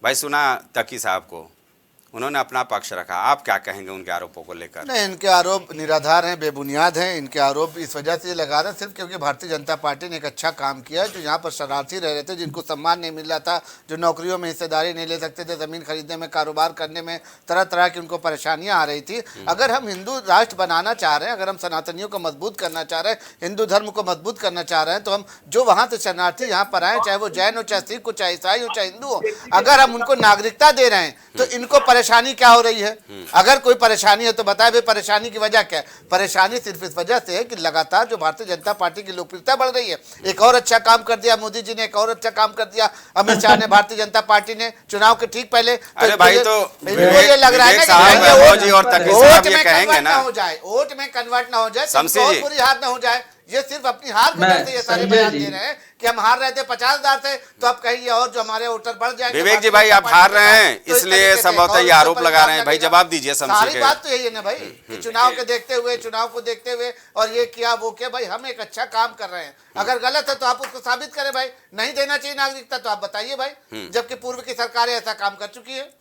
भाई, सुना तकी साहब को, उन्होंने अपना पक्ष रखा। आप क्या कहेंगे उनके आरोपों को लेकर? नहीं, इनके आरोप निराधार हैं, बेबुनियाद हैं। इनके आरोप इस वजह से लगा रहे हैं सिर्फ क्योंकि भारतीय जनता पार्टी ने एक अच्छा काम किया। जो यहाँ पर शरारती रह रहे थे, जिनको सम्मान नहीं मिल रहा था, जो नौकरियों में हिस्सेदारी नहीं ले सकते थे, ज़मीन खरीदने में, कारोबार करने में तरह तरह की उनको परेशानियाँ आ रही थी। अगर हम हिंदू राष्ट्र बनाना चाह रहे हैं, अगर हम सनातनियों को मजबूत करना चाह रहे हैं, हिंदू धर्म को मजबूत करना चाह रहे हैं, तो हम जो वहाँ से शरणार्थी यहाँ पर आए, चाहे वो जैन हो, चाहे सिख हो, चाहे ईसाई हो, चाहे हिंदू हो, अगर हम उनको नागरिकता दे रहे हैं तो इनको परेशानी क्या हो रही है? अगर कोई परेशानी है तो बताए भाई, परेशानी की वजह क्या है? परेशानी सिर्फ इस वजह से है कि लगातार जो भारतीय जनता पार्टी की लोकप्रियता बढ़ रही है। एक और अच्छा काम कर दिया मोदी जी ने, एक और अच्छा काम कर दिया अमित शाह ने, भारतीय जनता पार्टी ने चुनाव के ठीक पहले। अरे भाई, तो ये लग रहा है ना कि वोट में कन्वर्ट ना हो जाए, वोट में कन्वर्ट ना हो जाए, शमशी जी, बुरी हार ना हो जाए। ये सिर्फ अपनी हार की वजह से ये सारे बयान दे रहे हैं कि हम हार रहे थे 50,000 से, तो अब कहीं और जो हमारे वोटर बढ़ जाएंगे। विवेक जी भाई, आप हार रहे हैं इसलिए संभवतः ये आरोप लगा रहे हैं। भाई जवाब दीजिए शमशी सारी के। बात तो यही है ना भाई कि चुनाव को देखते हुए और ये किया वो किया। भाई हम एक अच्छा काम कर रहे हैं, अगर गलत है तो आप उसको साबित करें भाई। नहीं देना चाहिए नागरिकता तो आप बताइए भाई, जबकि पूर्व की सरकारें ऐसा काम कर चुकी है।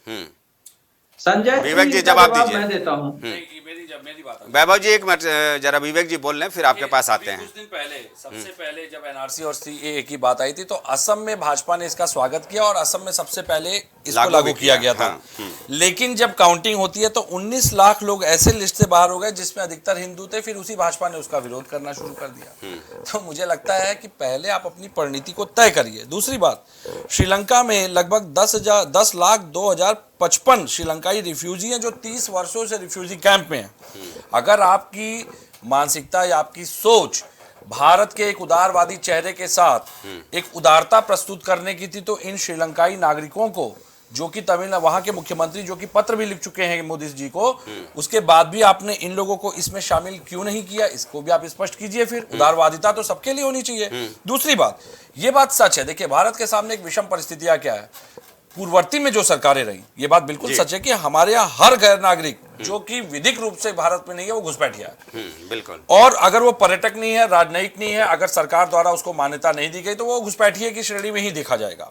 संजय, विवेक जी जवाब दीजिए। मैं देता हूँ। मेरी बात है। वैभव जी एक मिनट जरा विवेक जी बोल लें, फिर आपके पास आते हैं। कुछ दिन पहले, सबसे पहले जब एनआरसी और सीएए की बात आई थी तो असम में भाजपा ने इसका स्वागत किया और असम में सबसे पहले इसको लागू किया गया था। लेकिन जब काउंटिंग होती है तो 19 लाख लोग ऐसे लिस्ट से बाहर हो गए जिसमें अधिकतर हिंदू थे। फिर उसी भाजपा ने उसका विरोध करना शुरू कर दिया। तो मुझे लगता है कि पहले आप अपनी परिणति को तय करिए। दूसरी बात, श्रीलंका में लगभग 10,02,055 श्रीलंकाई रिफ्यूजी हैं जो 30 वर्षों से रिफ्यूजी कैंप में हैं। अगर आपकी मानसिकता या आपकी सोच भारत के एक उदारवादी चेहरे के साथ एक उदारता प्रस्तुत करने की थी, तो इन श्रीलंकाई नागरिकों को, जो कि तमिलनाडु वहां के मुख्यमंत्री जो कि पत्र भी लिख चुके हैं मोदी जी को, उसके बाद भी आपने इन लोगों को इसमें शामिल क्यों नहीं किया? इसको भी आप स्पष्ट कीजिए। फिर उदारवादिता तो सबके लिए होनी चाहिए। दूसरी बात, ये बात सच है, देखिए भारत के सामने एक विषम परिस्थितियां क्या है। पूर्ववर्ती में जो सरकारें रही, ये बात बिल्कुल सच है कि हमारे यहाँ हर गैर नागरिक जो कि विधिक रूप से भारत में नहीं है वो घुसपैठिया है। बिल्कुल। और अगर वो पर्यटक नहीं है, राजनयिक नहीं है, अगर सरकार द्वारा उसको मान्यता नहीं दी गई तो वो घुसपैठिए की श्रेणी में ही देखा जाएगा।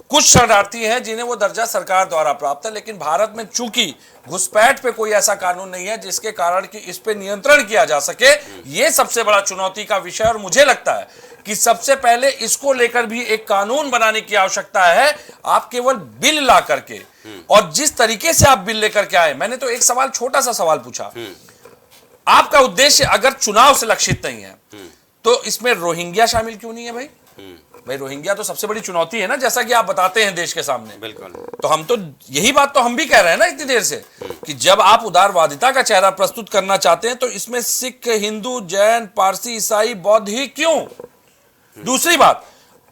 कुछ शरणार्थी हैं जिन्हें वो दर्जा सरकार द्वारा प्राप्त है, लेकिन भारत में चूंकि घुसपैठ पे कोई ऐसा कानून नहीं है जिसके कारण कि इस पे नियंत्रण किया जा सके। ये सबसे बड़ा चुनौती का विषय, और मुझे लगता है कि सबसे पहले इसको लेकर भी एक कानून बनाने की आवश्यकता है। आप केवल बिल ला करके, और जिस तरीके से आप बिल लेकर के आए, मैंने तो एक सवाल, छोटा सा सवाल पूछा, आपका उद्देश्य अगर चुनाव से लक्षित नहीं है तो इसमें रोहिंग्या शामिल क्यों नहीं है भाई? भाई रोहिंग्या तो सबसे बड़ी चुनौती है ना, जैसा कि आप बताते हैं देश के सामने। बिल्कुल। तो हम तो यही बात तो हम भी कह रहे हैं ना इतनी देर से कि जब आप उदारवादिता का चेहरा प्रस्तुत करना चाहते हैं तो इसमें सिख, हिंदू, जैन, पारसी, ईसाई, बौद्ध ही क्यों? दूसरी बात,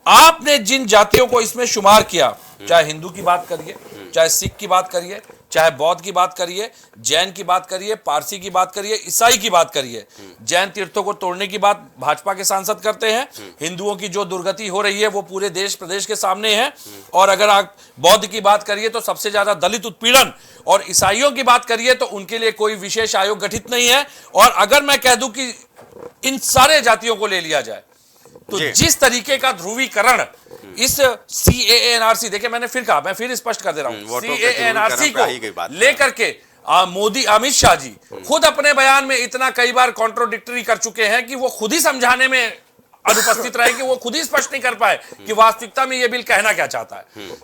आपने जिन जातियों को इसमें शुमार किया, चाहे हिंदू की बात करिए, चाहे सिख की बात करिए, चाहे बौद्ध की बात करिए, जैन की बात करिए, पारसी की बात करिए, ईसाई की बात करिए, जैन तीर्थों को तोड़ने की बात भाजपा के सांसद करते हैं। हिंदुओं की जो दुर्गति हो रही है वो पूरे देश प्रदेश के सामने है। और अगर आप बौद्ध की बात करिए तो सबसे ज्यादा दलित उत्पीड़न, और ईसाइयों की बात करिए तो उनके लिए कोई विशेष आयोग गठित नहीं है। और अगर मैं कह दूं कि इन सारे जातियों को ले लिया जाए तो जिस तरीके का ध्रुवीकरण इस सीएए एनआरसी, देखिए मैंने फिर कहा, मैं फिर स्पष्ट कर दे रहा हूं, सीएए एनआरसी को लेकर के मोदी, अमित शाह जी खुद अपने बयान में इतना कई बार कॉन्ट्रोडिक्टरी कर चुके हैं कि वो खुद ही समझाने में अनुपस्थित रहे, कि वो खुद ही स्पष्ट नहीं कर पाए कि वास्तविकता में ये बिल कहना क्या चाहता है।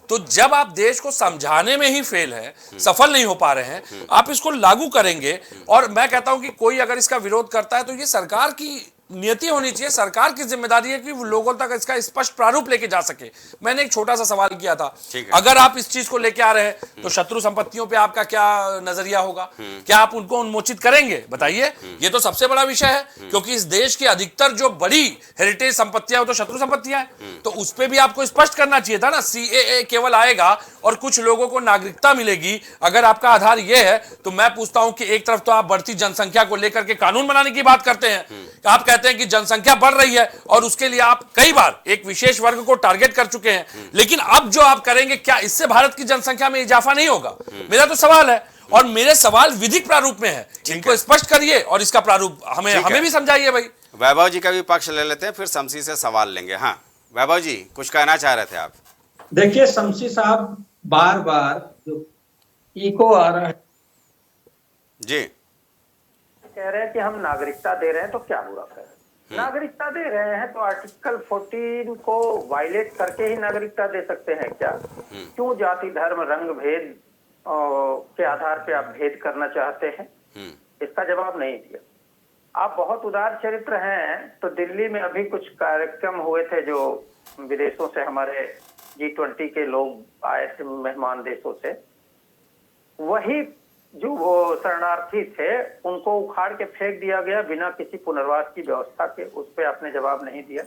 तो जब आप देश को समझाने में ही फेल है, सफल नहीं हो पा रहे हैं, आप इसको लागू करेंगे। और मैं कहता हूं कि कोई अगर इसका विरोध करता है तो ये सरकार की नियति होनी चाहिए, सरकार की जिम्मेदारी है कि वो लोगों तक इसका स्पष्ट प्रारूप लेके जा सके। मैंने एक छोटा सा सवाल किया था, अगर आप इस चीज को लेके आ रहे हैं तो शत्रु संपत्तियों पे आपका क्या नजरिया होगा? क्या आप उनको उन्मोचित करेंगे? बताइए। ये तो सबसे बड़ा विषय है, क्योंकि इस देश की अधिकतर जो बड़ी हेरिटेज संपत्तियां वो तो शत्रु संपत्तियां हैं। तो उस पर भी आपको स्पष्ट करना चाहिए था ना। सीएए केवल आएगा और कुछ लोगों को नागरिकता मिलेगी, अगर आपका आधार यह है तो मैं पूछता हूं कि एक तरफ तो आप बढ़ती जनसंख्या को लेकर के कानून बनाने की बात करते हैं, आप कहते हैं कि जनसंख्या बढ़ रही है और उसके लिए आप कई बार एक विशेष वर्ग को टारगेट कर चुके हैं, लेकिन अब जो आप करेंगे क्या इससे भारत की जनसंख्या में इजाफा नहीं होगा? मेरा तो सवाल है, और मेरे सवाल विधिक प्रारूप में है, इनको स्पष्ट करिए और इसका प्रारूप हमें भी समझाइए भाई। वैभव जी का भी पक्ष ले लेते हैं, फिर शमशी से सवाल लेंगे। हाँ वैभव जी, कुछ कहना चाह रहे थे आप? देखिए शमशी साहब बार बार जो इको आ रहा है। जी। कह रहे हैं कि हम नागरिकता दे रहे हैं तो क्या बुरा कर रहे हैं। नागरिकता दे रहे हैं तो आर्टिकल 14 को वायलेट करके ही नागरिकता दे सकते हैं क्या? क्यों जाति धर्म रंग भेद के आधार पे आप भेद करना चाहते हैं? इसका जवाब नहीं दिया। आप बहुत उदार चरित्र हैं, तो दिल्ली में अभी कुछ कार्यक्रम हुए थे जो विदेशों से हमारे G20 के लोग आए थे, मेहमान देशों से। वही जो वो शरणार्थी थे उनको उखाड़ के फेंक दिया गया बिना किसी पुनर्वास की व्यवस्था के। उस पर आपने जवाब नहीं दिया।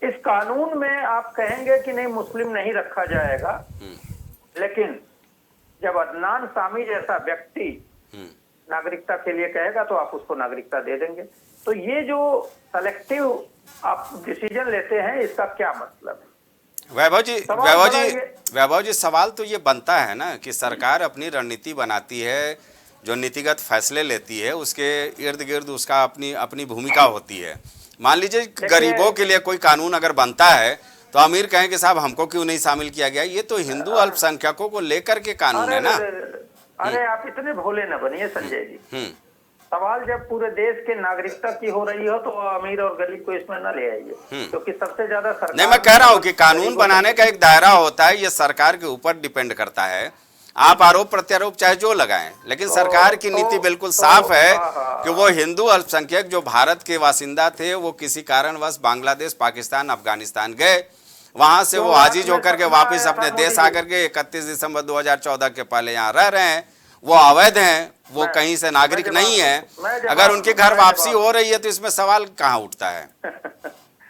इस कानून में आप कहेंगे कि नहीं मुस्लिम नहीं रखा जाएगा, लेकिन जब अदनान सामी जैसा व्यक्ति नागरिकता के लिए कहेगा तो आप उसको नागरिकता दे देंगे। तो ये जो सेलेक्टिव आप डिसीजन लेते हैं, इसका क्या मतलब है? वैभव जी, सवाल तो ये बनता है ना कि सरकार अपनी रणनीति बनाती है, जो नीतिगत फैसले लेती है, उसके इर्द गिर्द उसका अपनी भूमिका होती है। मान लीजिए गरीबों के लिए कोई कानून अगर बनता है तो अमीर कहें कि साहब हमको क्यों नहीं शामिल किया गया। ये तो हिंदू अल्पसंख्यकों को लेकर के कानून है ना। अरे आप इतने भोले न बनिए संजय जी। सवाल जब पूरे देश के नागरिकता की हो रही हो तो अमीर और गरीब को इसमें न ले आइए, क्योंकि सबसे ज्यादा सरकार। नहीं, मैं कह रहा हूँ कि कानून बनाने का एक दायरा होता है, ये सरकार के ऊपर डिपेंड करता है। आप आरोप प्रत्यारोप चाहे जो लगाएं, लेकिन सरकार की नीति बिल्कुल साफ है कि वो हिंदू अल्पसंख्यक जो भारत के बासिंदा थे, वो किसी कारणवश बांग्लादेश, पाकिस्तान, अफगानिस्तान गए, वहां से वो आजीज होकर के वापस अपने देश आकर के 31 दिसंबर 2014 के पहले यहाँ रह रहे हैं। वो अवैध हैं, वो कहीं से नागरिक नहीं है। अगर उनकी घर वापसी हो रही है तो इसमें सवाल कहाँ उठता है?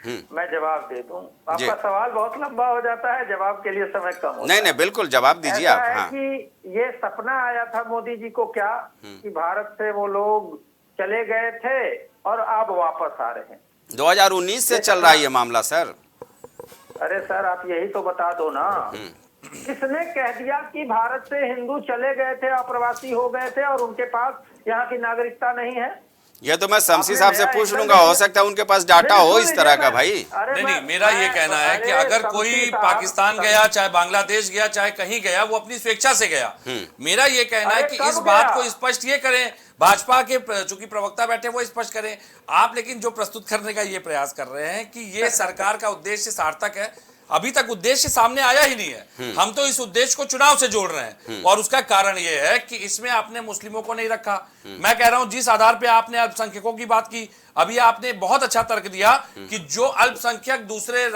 मैं जवाब दे दूं। आपका सवाल बहुत लंबा हो जाता है, जवाब के लिए समय कम होता है। नहीं, बिल्कुल जवाब दीजिए आप। हाँ। कि ये सपना आया था मोदी जी को क्या कि भारत से वो लोग चले गए थे और अब वापस आ रहे हैं। 2019 से चल रहा है ये मामला सर। अरे सर, आप यही तो बता दो ना। किसने कह दिया कि भारत से हिंदू चले गए थे, अप्रवासी हो गए थे और उनके पास यहाँ की नागरिकता नहीं है? ये तो मैं शमसी साहब से पूछ लूंगा, हो सकता है उनके पास डाटा हो इस तरह का भाई। नहीं, मेरा ये कहना है कि अगर कोई पाकिस्तान गया, चाहे बांग्लादेश गया, चाहे कहीं गया, वो अपनी स्वेच्छा से गया। मेरा ये कहना है कि इस बात को स्पष्ट ये करें, भाजपा के चूंकि प्रवक्ता बैठे वो स्पष्ट करें। आप लेकिन जो प्रस्तुत करने का ये प्रयास कर रहे हैं कि ये सरकार का उद्देश्य सार्थक है, अभी तक उद्देश्य सामने आया ही नहीं है। हम तो इस उद्देश्य को चुनाव से जोड़ रहे हैं, और उसका कारण यह है कि इसमें आपने मुस्लिमों को नहीं रखा। मैं कह रहा हूं जिस आधार पे आपने अल्पसंख्यकों की बात की, अभी आपने बहुत अच्छा तर्क दिया कि जो अल्पसंख्यक दूसरे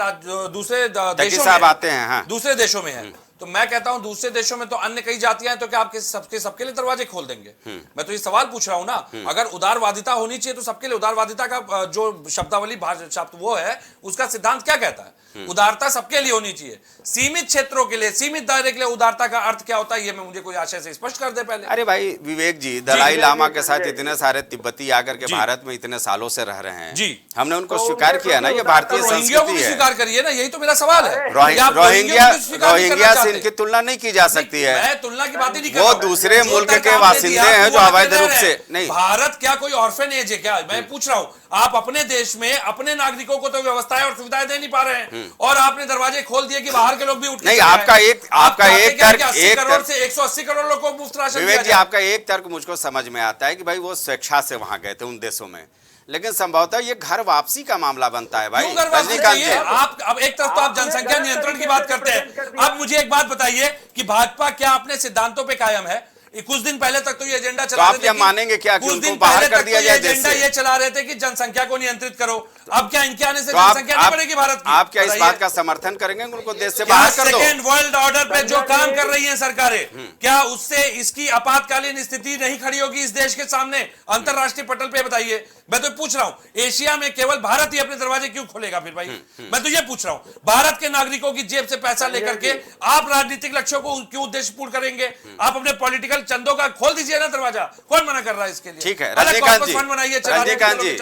देशों में आते हैं, हाँ। दूसरे देशों में है, तो मैं कहता हूं दूसरे देशों में तो अन्य कई जातियां हैं, तो क्या आप सबके लिए दरवाजे खोल देंगे? मैं तो ये सवाल पूछ रहा हूं ना। अगर उदारवादिता होनी चाहिए तो सबके लिए उदारवादिता का जो शब्दावली शब्द वो है, उसका सिद्धांत क्या कहता है? उदारता सबके लिए होनी चाहिए। सीमित क्षेत्रों के लिए, सीमित दायरे के लिए उदारता का अर्थ क्या होता है, ये मैं मुझे कोई आशय से स्पष्ट कर दे पहले। अरे भाई विवेक जी, दलाई लामा के साथ इतने सारे तिब्बती आकर के भारत में इतने सालों से रह रहे हैं जी, हमने उनको स्वीकार किया ना, ये भारतीय संस्कृति है। स्वीकार करिए ना, यही तो मेरा सवाल है। रोहिंग्या से इनकी तुलना नहीं की जा सकती है। मैं तुलना की बात ही नहीं कर रहा हूं। वो दूसरे मुल्क के बासिंदे हैं जो अवैध रूप से नहीं। भारत क्या कोई ऑर्फन एज है क्या? मैं पूछ रहा हूं। आप अपने देश में अपने नागरिकों को तो व्यवस्थाएं और सुविधाएं दे नहीं पा रहे हैं, और आपने दरवाजे खोल दिए कि बाहर के लोग भी उठ नहीं। आपका एक तर्क, 80 करोड़ से 180 करोड़ लोगों को मुफ्त राशन। विवेक जी, आपका एक तर्क मुझको समझ में आता है कि भाई वो स्वेच्छा से वहां गए थे उन देशों में, लेकिन संभवतः ये घर वापसी का मामला बनता है भाई। आप अब एक तरफ तो आप जनसंख्या नियंत्रण की बात करते हैं। अब मुझे एक बात बताइए कि भाजपा क्या अपने सिद्धांतों पे कायम है? कुछ दिन पहले तक तो ये एजेंडा चला रहे थे, आप मानेंगे क्या कि उनको बाहर कर दिया जाए देश से? ये चला रहे थे कि जनसंख्या को नियंत्रित करो। अब क्या इनके आने से जनसंख्या नहीं बढ़ेगी भारत की? आप क्या इस बात का समर्थन करेंगे उनको देश से बाहर कर दो? सेकेंड वर्ल्ड ऑर्डर पे जो काम कर रही हैं सरकारें, क्या उससे इसकी आपातकालीन स्थिति नहीं खड़ी होगी इस देश के सामने अंतरराष्ट्रीय पटल पे? बताइए। मैं तो पूछ रहा हूं, एशिया में केवल भारत ही अपने दरवाजे क्यों खोलेगा फिर भाई? मैं तो ये पूछ रहा हूं, भारत के नागरिकों की जेब से पैसा लेकर के आप राजनीतिक लक्ष्यों को क्यों उद्देश्य पूर्ण करेंगे? आप अपने पॉलिटिकल चंदों का खोल दीजिए ना दरवाजा। कौन मना कर रहा है इसके लिए? ठीक है रजनीकांत जी,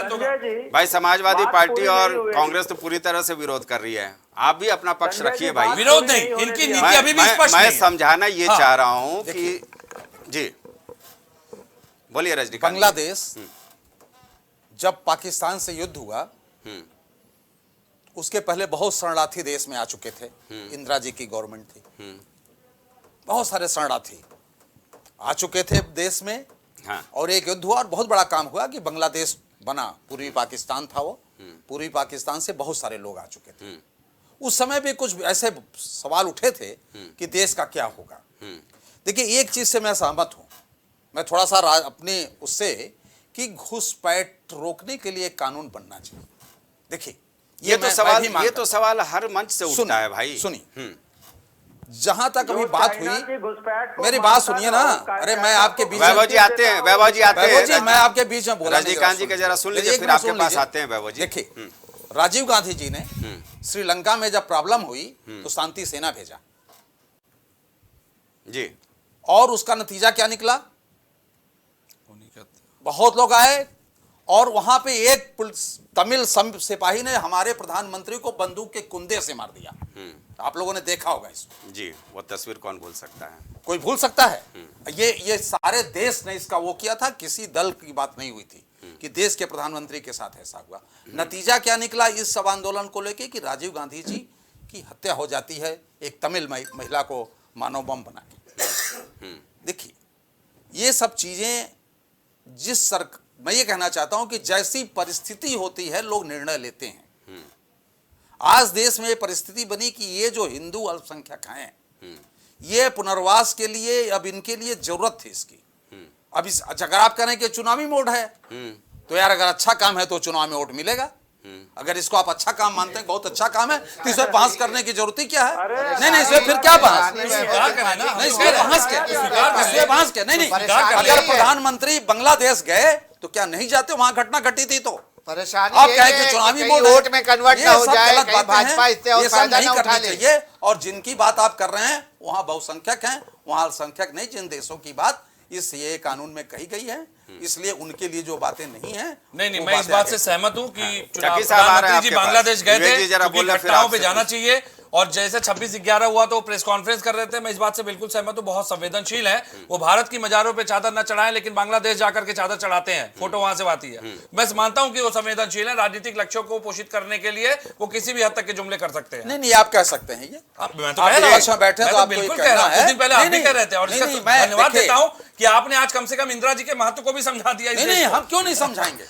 भाई समाजवादी पार्टी और कांग्रेस तो पूरी तरह से विरोध कर रही है, आप भी अपना पक्ष रखिए भाई। विरोध नहीं, इनकी नीति अभी भी स्पष्ट नहीं है। मैं समझाना ये चाह रहा हूं कि जी बोलिए रजनीकांत। बांग्लादेश जब पाकिस्तान से युद्ध हुआ, उसके पहले बहुत शरणार्थी देश में आ चुके थे। इंदिरा जी की गवर्नमेंट थी, बहुत सारे शरणार्थी आ चुके थे देश में, हाँ। और एक युद्ध हुआ और बहुत बड़ा काम हुआ कि बांग्लादेश बना। पूर्वी पाकिस्तान था वो, पूर्वी पाकिस्तान से बहुत सारे लोग आ चुके थे। उस समय भी कुछ ऐसे सवाल उठे थे कि देश का क्या होगा। देखिए, एक चीज से मैं सहमत हूं, मैं थोड़ा सा अपने उससे, कि घुसपैठ रोकने के लिए कानून बनना चाहिए। देखिए, ये तो सवाल हर मंच से सुनिए, उठता है भाई। सुनिए, जहां तक अभी जो बात चाइना हुई, की घुसपैठ को मेरी बात मानता सुनिए था, ना। वो अरे मैं आपके बीच में, वैभव जी आते हैं, वैभव जी आते वैभव जी, हैं। मैं आपके बीच में बोला नहीं, रजनीकांत जी का जरा सुन लीजिए, एक फिर मिनट आपके सुन पास लीजिए। आते हैं वैभव जी। देखिए, राजीव गांधी जी ने श्रीलंका में जब प्रॉब्लम हुई तो शांति सेना भेजा, जी, और उसका नतीजा क्या निकला? बहुत लोग आए और वहां पे एक तमिल सिपाही ने हमारे प्रधानमंत्री को बंदूक के कुंदे से मार दिया। आप लोगों ने देखा होगा इसको। जी, वो तस्वीर कौन भूल सकता है? कोई भूल सकता है? ये सारे देश ने इसका वो किया था, किसी दल की बात नहीं हुई थी कि देश के प्रधानमंत्री के साथ ऐसा हुआ। नतीजा क्या निकला इस सब आंदोलन को लेके? कि राजीव गांधी जी की हत्या हो जाती है एक तमिल महिला को मानव बम बना के। देखिए, ये सब चीजें मैं ये कहना चाहता हूं कि जैसी परिस्थिति होती है लोग निर्णय लेते हैं। आज देश में ये परिस्थिति बनी कि ये जो हिंदू अल्पसंख्यक हैं, ये पुनर्वास के लिए अब इनके लिए जरूरत थी इसकी। अब अगर आप कह रहे हैं कि चुनावी मोड है, तो यार अगर अच्छा काम है तो चुनाव में वोट मिलेगा। अगर इसको आप अच्छा काम मानते हैं, बहुत अच्छा काम है, तो इसे पास करने की जरूरत ही क्या है? नहीं, इसमें फिर क्या बहस? नहीं, इसमें बहस क्या? नहीं, अगर प्रधानमंत्री बांग्लादेश गए तो क्या नहीं जाते? वहां घटना घटी थी तो परेशानी आप ये कहें है कि चुनावी कहीं मोड वोट में कन्वर्ट ना हो जाए, गलत कहीं बातें भाजपा हैं, इससे और ये सब फायदा नहीं ना उठा करनी ले। चाहिए। और जिनकी बात आप कर रहे हैं वहां बहुसंख्यक हैं, वहां अल्पसंख्यक नहीं। जिन देशों की बात इस ये कानून में कही गई है, इसलिए उनके लिए जो बातें नहीं है, नहीं, मैं इस बात से सहमत हूं कि चकी साहब आ रहे हैं प्रधानमंत्री जी आपके पास। बांग्लादेश गए विवेक थे, जी जरा क्योंकि बोले, फिर घटनाओं पे आपसे जाना पूछते चाहिए। और जैसे 26/11 हुआ तो प्रेस कॉन्फ्रेंस कर रहे थे, मैं इस बात से बिल्कुल सहमत हूं, बहुत संवेदनशील है। वो भारत की मजारों पे चादर न चढ़ाएं, लेकिन बांग्लादेश जाकर के चादर चढ़ाते हैं, फोटो वहां से आती है। मैं मानता हूं कि वो संवेदनशील है, राजनीतिक लक्ष्यों को पोषित करने के लिए वो किसी भी हद तक के जुमले कर सकते हैं। नहीं, आप कह सकते हैं। ये मैं तो कह रहा हूं, बैठे मैं तो तो आपको बिल्कुल ये कह रहा हूं। कहना कुछ है। दिन पहले आप भी कह रहे थे, और इसका मैं धन्यवाद देखिए, देता हूं कि आपने आज कम से कम इंदिरा जी के महत्व को भी समझा दिया। नहीं, हम क्यों नहीं समझाएंगे?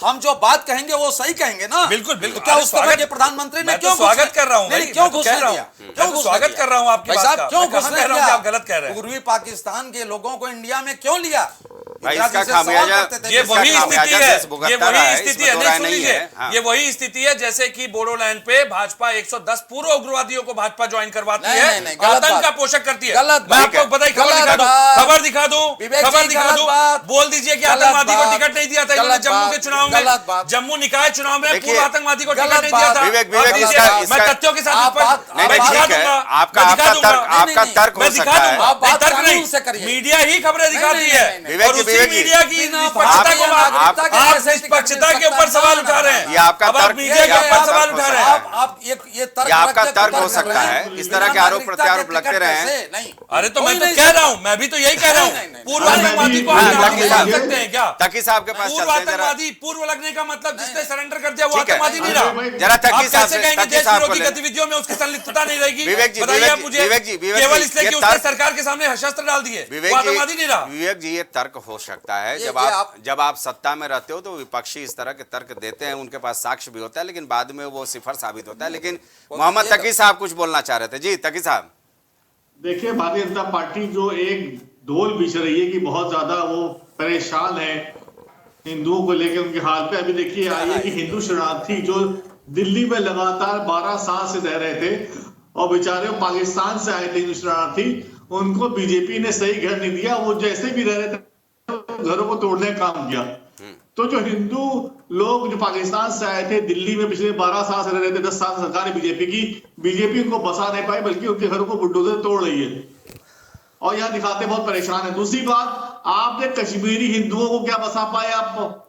हम जो बात कहेंगे वो सही कहेंगे ना। बिल्कुल, बिल्कुल। क्या अरे उस समय के प्रधानमंत्री ने क्यों स्वागत कर रहा हूं भाई, क्यों मैं तो घुस कह रहा दिया? हूं, मैं तो स्वागत कर रहा हूं आपकी भाई बात साहब, का। क्यों मैं कहां घुस कह रहा हूं कि आप गलत कह रहे हैं? पूर्वी पाकिस्तान के लोगों को इंडिया में क्यों लिया? भाई, इंदिरा इसका जी से सवाल खामियाजा करते थे। ये इसका वही खामियाजा स्थिति है, देश भुगतता ये रहा वही है, स्थिति इसमें है। दो नहीं, राय सुन नहीं लीजिए, है। हाँ। ये वही स्थिति है जैसे कि बोडोलैंड पे भाजपा 110 पूर्व उग्रवादियों को भाजपा ज्वाइन करवाती नहीं, है, नहीं, गलत आतंक बात। का पोषक करती है। गलत मैं बात। आपको बताइए, खबर गलत दिखा दूं, बात। खबर दिखा दूं, विवेक खबर जी, दिखा गलत दूं। बात। बोल दीजिए कि गलत आतंकवादी को बात। टिकट नहीं दिया था इन्होंने गलत जम्मू बात। के चुनाव गलत में। बात। जम्मू निकाय चुनाव में देखिए, पूर्व आतंकवादी को गलत टिकट नहीं दिया बात। था। विवेक, आप विवेक, दीजिए, इसका- मैं तथ्यों के साथ आप बात- नहीं, मैं नहीं, दिखा ठीक है। दूंगा, आपका मैं दिखा दूंगा। आपका तर्क मैं हो दिखा सकता है। दूंगा। आप बात तर्क कानून नहीं, से करिए। मीडिया ही खबरें दिखाती नहीं, है, नहीं, नहीं, विवेक और जी, उसी विवेक जी, मीडिया की बिना निष्पक्षता को नागरिकता के आप कैसे निष्पक्षता टिकट के ऊपर मिल सवाल सकता उठा रहे है? हैं। ये आपका अब आप तर्क- मीडिया के ये ऊपर आपका सवाल तर्क उठा हो रहे सकता हैं। है। आप ये तर्क ये आपका रख के तर्क हो कर सकता रहे है। हैं। इस तरह के आरोप प्रत्यारोप नागरिकता लगते रहे हैं। कैसे? नहीं, अरे तो कोई मैं तो नहीं कह रहा हूं, मैं भी तो यही कह रहा नहीं, हूं। नहीं, पूर्व नहीं, आतंकवादी को नहीं, आप हाँ, नाम तकी बता साहब- सकते हैं क्या? तकी साहब के पास पूर्व चलते हैं जरा। आतंकवादी, पूर्व लगने का मतलब जिसने सरेंडर कर दिया वो ठीक है। आतंकवादी नहीं रहा। जरा आप तकी साहब कैसे से कहेंगे तकी देश साहब को विरोधी ले। गतिविधियों में उसकी संलिप्तता नहीं रहेगी? विवेक जी, बताइए विवेक आप जी, मुझे, विवेक जी, विवेक केवल जी, इसलिए ये कि उसने तर्क- सरकार के सामने शस्त्र डाल दिए वो विवेक आतंकवादी नहीं रहा। जी, विवेक जी, ये तर्क हो सकता है। जब आप सत्ता में रहते हो तो विपक्षी इस तरह के तर्क देते हैं, उनके पास साक्ष्य भी होता है, लेकिन बाद में वो सिफर साबित होता है। लेकिन मोहम्मद तकी साहब कुछ बोलना चाह रहे थे। जी, तकी साहब। देखिए, भारतीय जनता पार्टी जो एक ढोल बिछ रही है कि बहुत ज्यादा वो परेशान है हिंदुओं को लेकर उनके हाल पे। अभी देखिए आई है कि हिंदू शरणार्थी जो दिल्ली में लगातार 12 साल से रह रहे थे और बेचारे पाकिस्तान से आए थे हिंदू शरणार्थी, उनको बीजेपी ने सही घर नहीं दिया। वो जैसे भी रह रहे थे घरों को तोड़ने का काम किया। तो जो हिंदू लोग जो पाकिस्तान से आए थे दिल्ली में पिछले 12 साल से रह रहे थे, 10 साल सरकार है बीजेपी की, बीजेपी उनको बसा नहीं पाई, बल्कि उनके घरों को बुलडोजर तोड़ रही है और यहाँ दिखाते बहुत परेशान है। दूसरी बात, आपने कश्मीरी हिंदुओं को क्या बसा पाए? आप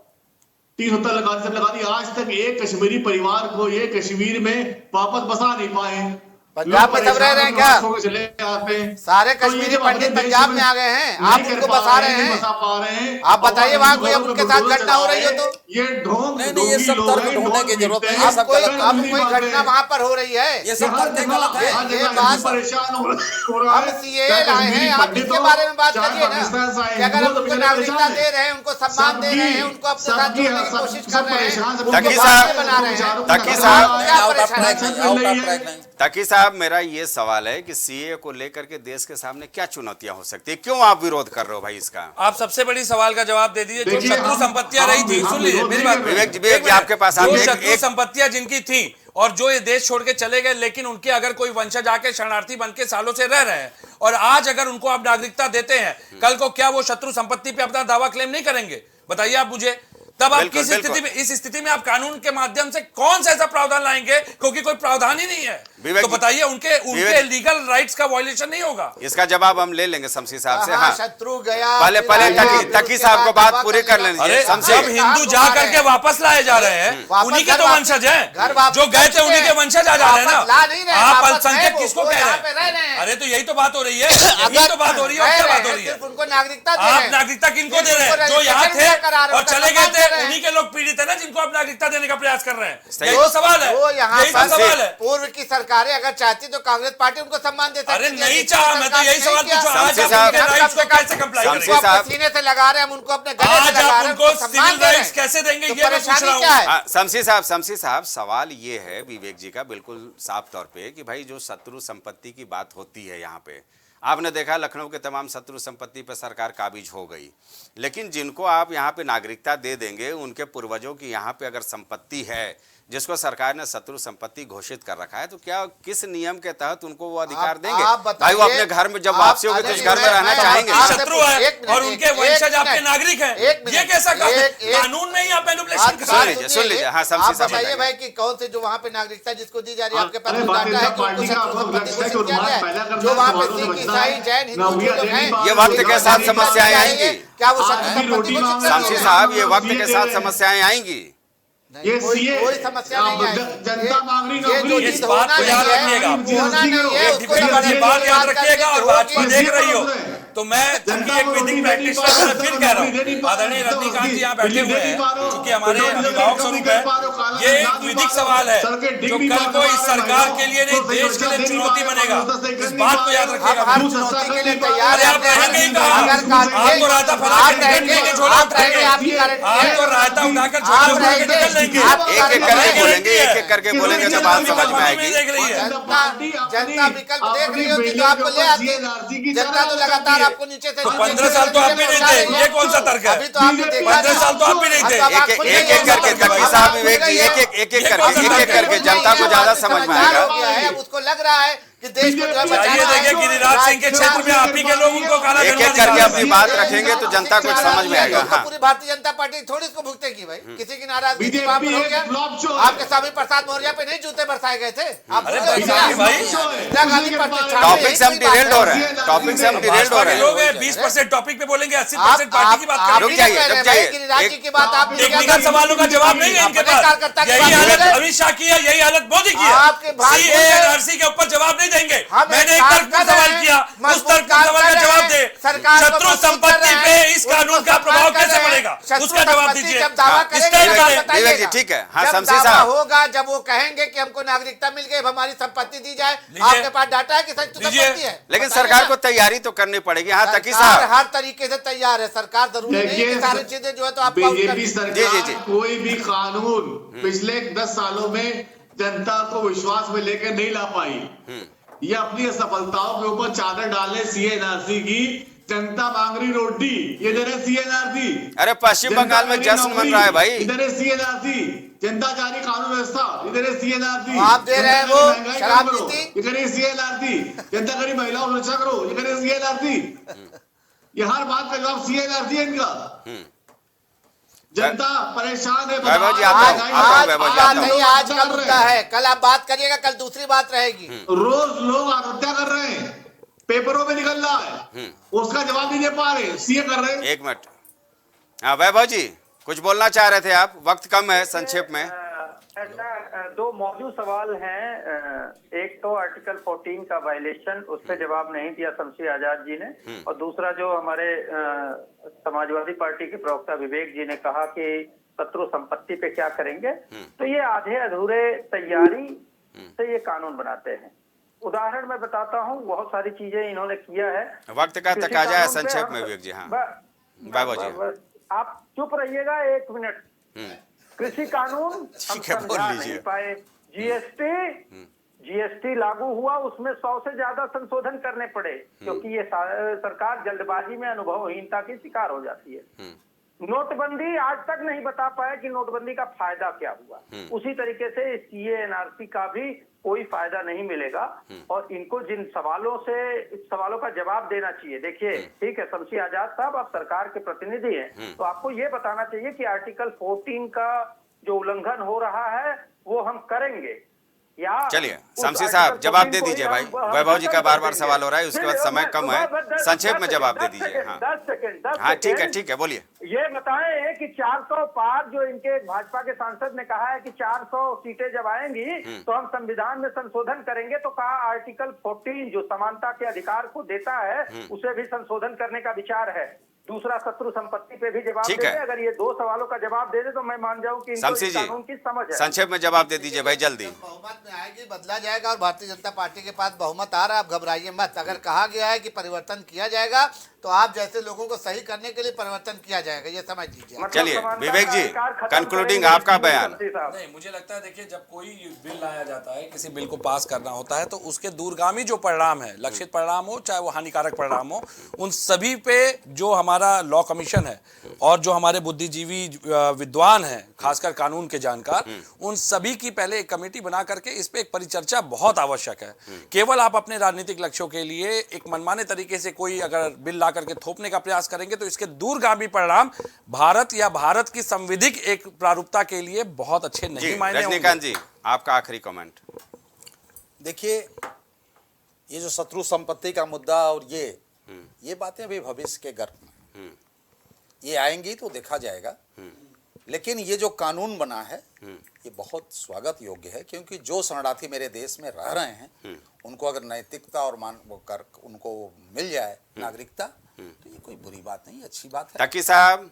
370 लगा दी। आज तक एक कश्मीरी परिवार को ये कश्मीर में वापस बसा नहीं पाए। पंजाब में सब रह रहे हैं क्या? चले आते हैं। सारे तो ये कश्मीरी जब अपने पंडित देश पंजाब में आ गए हैं, आप नहीं उनको कर पा बसा रहे रहे नहीं हैं। बसा पा रहे हैं। आप बताइए और वहाँ कोई लोगों उनके को साथ बुलडोजर घटना हो रही हो चला तो? रहे हैं। ये ढोंग नहीं, ये सब लोग तर्क हैं, ढूंढने की ढोंग जरूरत नहीं है, मिलते ये सब अब कोई गलत अब कोई घटना वहाँ पर हो रही है। ये सब तर्क गलत है। ये बात परेशान हो रहा हम है। सीए चाहे लाए हैं, कश्मीरी आप पंडित इसके हो, बारे में बात चाहे करिए ना पाकिस्तान से आए कि अगर हैं, हम वो तो उनको बेचारे नागरिकता परेशान दे हैं। रहे हैं, उनको सम्मान दे रहे हैं, उनको अपने साथ सबकी- जोड़ने की सब- कोशिश सब कर रहे परेशान हैं, हैं। उनको तकी बाद साहब- में बना रहे हैं। तकी तो साहब- क्या आउट ऑफ परेशानी ट्रैक है? नहीं, आउट ऑफ ट्रैक नहीं। ताकि साहब मेरा ये सवाल है कि सीए को लेकर के देश के सामने क्या चुनौतियां हो सकती है, क्यों आप विरोध कर रहे हो भाई इसका? आप सबसे बड़ी सवाल का जवाब दे दीजिए। जो देखिए, शत्रु हम- संपत्तियां रही थी, हम सुन लीजिए विरोध मेरी नहीं बात। कर रहे। विवेक जी आपके पास जो आप शत्रु एक संपत्तियां जिनकी थी और जो ये देश छोड़ के चले गए, लेकिन उनके अगर कोई वंशज आके शरणार्थी बन के सालों से रह रहे हैं और आज अगर उनको आप नागरिकता देते हैं, कल को क्या वो शत्रु संपत्ति पे अपना दावा क्लेम नहीं करेंगे? बताइए आप मुझे। तब आप बिल्कुल, किस बिल्कुल। स्थिति में, इस स्थिति में आप कानून के माध्यम से कौन सा ऐसा प्रावधान लाएंगे, क्योंकि कोई प्रावधान ही नहीं है। विवेक तो जी- बताइए उनके विवेक- लीगल राइट्स का वायलेशन नहीं होगा? इसका जवाब हम ले लेंगे शमशी साहब से। हाँ, हाँ शत्रु गया, पहले फिर आया, फिर तकी उसके साहब को बाद बात दावा पूरी कर करेगा। लेनी अरे चाहिए। जब शमशी हिंदू जा करके वापस लाए जा रहे हैं, वापस उन्हीं के घर तो वापस- वंशज हैं, घर वापस जो गए थे कर उन्हीं के चुके वंशज आ जा रहे हैं वापस ला नहीं ना। रहे, आप वापस अल्पसंख्यक हैं, किसको वो कह यहाँ रहे पे रह रहे हैं? हैं। अरे तो यही तो बात हो रही है, यही तो बात हो रही है, और क्या बात हो रही है? सिर्फ उनको नागरिकता दे रहे आप हैं। नागरिकता किनको दे रहे हैं? सिर्फ जो उनको यहाँ रजिस्ट्रेशन थे करा रहे हैं, और उनका चले गए सम्मान दे थे, रहे हैं। उन्हीं के लोग पीड़ित है ना, जिनको आप नागरिकता देने का प्रयास कर रहे हैं। सही। यही तो सवाल है, वो यहाँ यही तो पर सवाल है। पूर्व की सरकारें अगर चाहती तो कांग्रेस पार्टी उनको सम्मान दे सकती अरे थी। नहीं लेकिन चाहा, मैं तो यही सरकार सवाल नहीं किया। पूछा, आज शमशी आप साहब- उनके राइट्स को कैसे कंप्लाई शमशी उनको करेंगे? साहब- अपने सीने से लगा रहे हैं, हम उनको अपने गले से आज लगा आप रहे हैं, उनको सम्मान सिविल दे रहे राइट्स हैं। कैसे देंगे, तो ये मैं पूछ परेशानी रहा क्या हूँ। है? हाँ, शमशी साहब सवाल ये है विवेक जी का बिल्कुल साफ तौर पे कि भाई जो शत्रु संपत्ति की बात होती है यहाँ पे, आपने देखा लखनऊ के तमाम शत्रु संपत्ति पर सरकार काबिज हो गई, लेकिन जिनको आप यहाँ पे नागरिकता दे देंगे, उनके पूर्वजों की यहाँ पे अगर संपत्ति है जिसको सरकार ने शत्रु संपत्ति घोषित कर रखा है, तो क्या किस नियम के तहत उनको वो अधिकार देंगे? भाई वो अपने घर में जब वापसी होगी तो उस घर में रहना चाहेंगे। शत्रु है और उनके वंशज आपके नागरिक हैं, ये कैसा कानून में ही आप मैनिपुलेशन कर रहे हैं? सुन लीजिए। हाँ, शमशी साहब बताइए बताइए। भाई कि कौन से जो वहाँ पे नागरिकता जिसको दी जा रही है, आपके पास अरे कोई भारतीय डाटा है जनता कि उनको पार्टी का शत्रु आपको संपत्ति लगता है कि घोषित किया उन्माद गया पैदा है? करना जो वहाँ पे समाजों में सिख, बचना ईसाई, है। जैन, हिंदू ना जो हुआ लोग हैं, जैन ये वक्त के साथ समस्याएं आएंगी। क्या वो आज शत्रु भी संपत्ति रोटी घोषित मांग कर रहे शमशी दिया? साहब ये वक्त ये के दे साथ रहे हैं। समस्याएं आएंगी। ये कोई समस्या नहीं आएगी। जनता मांग रही ये जो नौकरी। इस बात को याद रखिएगा। होना नहीं है, एक उसको डिफेंस वाली बात याद रखिएगा और भाजपा होगी। देख रही हो तो मैं चूंकि एक विधिक प्रैक्टिशनर मैं फिर कह रहा हूँ, आदरणीय रजनीकांत जी यहाँ बैठे हुए हैं, चूंकि हमारे अभिभावक स्वरूप है, ये एक विधिक सवाल है जो कल को इस सरकार के लिए नहीं देश के लिए चुनौती बनेगा। इस बात को याद रखिएगा। हर चुनौती के लिए तैयार अरे आप रहेंगे ही कहाँ? आपको रायता फैला के टिकट लेके झोला उठाएंगे, आपको रायता उठाकर झोला उठा के निकल लेंगे। एक एक करके बोलेंगे, एक एक करके बोलेंगे तो बात समझ में आएगी। देख रही है जनता विकल्प देख रही होती तो आपको ले आती। जनता तो लगातार आपको नीचे से तो 15 साल तो आप भी नहीं थे, ये कौन सा तर्क है? अभी तो आपने देखा 15 साल तो आप भी नहीं थे। एक करके तकी साहब विवेक जी एक करके जनता को ज्यादा समझ में आएगा। अब उसको लग रहा है कि देश को जो है बचाना ये है। देखिए गिरिराज सिंह के क्षेत्र में आप ही के लोग उनको काला एक एक करके अपनी बात रखेंगे तो जनता को समझ में आएगा। हाँ पूरी भारतीय जनता पार्टी थोड़ी इसको भुगतेगी भाई। किसी की नाराजगी थी वहाँ पर हो गया। आपके स्वामी प्रसाद मौर्य पे नहीं जूते बरसाए गए थे? आप अरे भूल गए भाई, क्या? भाई। इंदिरा गांधी प्रतिष्ठान में टॉपिक से हम यही बात डिरेल्ड हो है। रहे हैं, टॉपिक से हम डिरेल्ड हो भाजपा रहे के हैं। लोग हैं 20% टॉपिक पे बोलेंगे, 80% पार्टी की बात आप करेंगे। रुक ही जाइए, कह रहे हैं रुक जाइए। भाई, गिरिराज जी की बात आप नहीं टेक्निकल कहते। सवालों का जवाब नहीं है इनके अपने पास। कार्यकर्ता की यही बात हालत करें। अमित शाह की है, यही हालत मोदी की आपके है। भाषण में- CAA-NRC के ऊपर जवाब नहीं देंगे। हम मैंने एक काम तर्क पर कर रहे सवाल हैं, किया, उस मजबूत तर्क पर काम सवाल कर का रहे जवाब हैं, दे। सरकार को शत्रु मजबूत कर संपत्ति रहे पे हैं, इस उसको कानून का सम्मान प्रभाव कर कैसे रहे हैं। पड़ेगा, शत्रु उसका जवाब संपत्ति दीजिए। जब दावा हाँ, करेंगे विवेक तब जी, बताइएगा। विवेक जी, ठीक है। हाँ, जब शमशी दावा साहब। होगा, जब वो कहेंगे कि हमको नागरिकता मिल गई, अब हमारी संपत्ति दी जाए, लीजिए। आपके पास डाटा है कि शत्रु लीजिए। संपत्ति है? लेकिन बताइए सरकार ना। को तैयारी तो करनी पड़ेगी। हाँ तकी सरकार साहब हर तरीके से तैयार है। सरकार जरूरी नहीं है कि सारी चीजें जो है तो आपको बीजेपी जी, जी, सरकार जी। कोई भी कानून पिछले 10 सालों में जनता को विश्वास में लेकर नहीं ला पाई। ये अपनी असफलताओं के ऊपर चादर डाले CAA-NRC की। जनता मांग रही रोटी, ये दे रहे CAA-NRC। अरे पश्चिम बंगाल में जश्न मन रहा है भाई। इधर है CAA-NRC। जनता चाह रही कानून व्यवस्था, इधर है CAA-NRC। आप दे रहे हैं जनता वो कह रही महंगाई शराब कम करो, नीति। ये करे CAA-NRC। जनता कह रही महिलाओं की सुरक्षा करो, ये करे CAA-NRC। ये हर बात का जवाब CAA-NRC है इनका। जनता परेशान है। वैभव जी, आज आप आज वैभव जी, बात आप नहीं, आज का मुद्दा है। कल आप बात करिएगा, कल दूसरी बात रहेगी। रोज लोग आत्महत्या कर रहे हैं, पेपरों में निकल रहा है, उसका जवाब नहीं दे पा रहे, CA कर रहे हैं। एक मिनट। हाँ वैभव जी कुछ बोलना चाह रहे थे आप, वक्त कम है, संक्षेप में। ऐसा दो मौजूद सवाल हैं। एक तो आर्टिकल 14 का वायलेशन, उस पर जवाब नहीं दिया शमसी आजाद जी ने, और दूसरा जो हमारे समाजवादी पार्टी के प्रवक्ता विवेक जी ने कहा कि शत्रु संपत्ति पे क्या करेंगे, तो ये आधे अधूरे तैयारी से ये कानून बनाते हैं। उदाहरण मैं बताता हूँ, बहुत सारी चीजें इन्होंने किया है। वक्त का तकाजा है, संक्षेप में विवेक जी। हाँ वैभव जी, आप चुप रहिएगा 1 मिनट। कृषि कानून हम ठीक है, बोल समझा लीजिए। नहीं पाए। जीएसटी लागू हुआ, उसमें 100 से ज्यादा संशोधन करने पड़े, क्योंकि ये सरकार जल्दबाजी में अनुभवहीनता की शिकार हो जाती है। नोटबंदी आज तक नहीं बता पाया कि नोटबंदी का फायदा क्या हुआ। उसी तरीके से सीए एनआरसी का भी कोई फायदा नहीं मिलेगा, और इनको जिन सवालों का जवाब देना चाहिए। देखिए, ठीक है शमसी आजाद साहब, आप सरकार के प्रतिनिधि हैं, तो आपको ये बताना चाहिए कि आर्टिकल 14 का जो उल्लंघन हो रहा है वो हम करेंगे या। चलिए शमसी साहब जवाब दे दीजिए भाई, वैभव जी का बार बार सवाल हो रहा है, उसके बाद समय कम है, संक्षेप में जवाब दे दीजिए। हाँ 10 सेकंड। हाँ ठीक है बोलिए। ये बताएं कि 400 पार, जो इनके भाजपा के सांसद ने कहा है कि 400 सीटें जब आएंगी तो हम संविधान में संशोधन करेंगे, तो कहा आर्टिकल 14 जो समानता के अधिकार को देता है उसे भी संशोधन करने का विचार है। दूसरा, शत्रु संपत्ति पे भी जवाब दे दे। अगर ये 2 सवालों का जवाब दे दे तो मैं मान जाऊं कि इनको इस कानून की समझ है। संक्षेप में जवाब दे दीजिए भाई जल्दी। बहुमत में आएगी, बदला जाएगा, और भारतीय जनता पार्टी के पास बहुमत आ रहा है, आप घबराइए मत। अगर कहा गया है कि परिवर्तन किया जाएगा तो आप जैसे लोगों को सही करने के लिए परिवर्तन किया जाएगा, ये समझ लीजिए। चलिए विवेक जी, कंक्लूडिंग आपका बयान। नहीं, मुझे लगता है देखिए, जब कोई बिल लाया जाता है, किसी बिल को पास करना होता है, तो उसके दूरगामी जो परिणाम है, लक्षित परिणाम हो चाहे वो हानिकारक परिणाम हो, उन सभी पे जो हमारा लॉ कमीशन है और जो हमारे बुद्धिजीवी विद्वान हैं, खासकर कानून के जानकार, उन सभी की पहले एक कमेटी बना करके इस पे एक परिचर्चा बहुत आवश्यक है। केवल आप अपने राजनीतिक लक्ष्यों के लिए एक मनमाने तरीके से कोई अगर बिल ला करके थोपने का प्रयास करेंगे तो इसके दूरगामी परिणाम भारत या भारत की संविधिक एक प्रारूपता के लिए बहुत अच्छे नहीं मायने होंगे। रजनीकांत जी, आपका आखिरी कमेंट। देखिए, ये जो शत्रु संपत्ति का मुद्दा और ये बातें अभी भविष्य के गर्भ में, ये आएंगी तो देखा जाएगा। लेकिन ये जो कानून बना है ये बहुत स्वागत योग्य है, क्योंकि जो शरणार्थी मेरे देश में रह रहे हैं उनको अगर नैतिकता और उनको मिल जाए नागरिकता, तो ये कोई बुरी बात नहीं, अच्छी बात है। तकी साहब,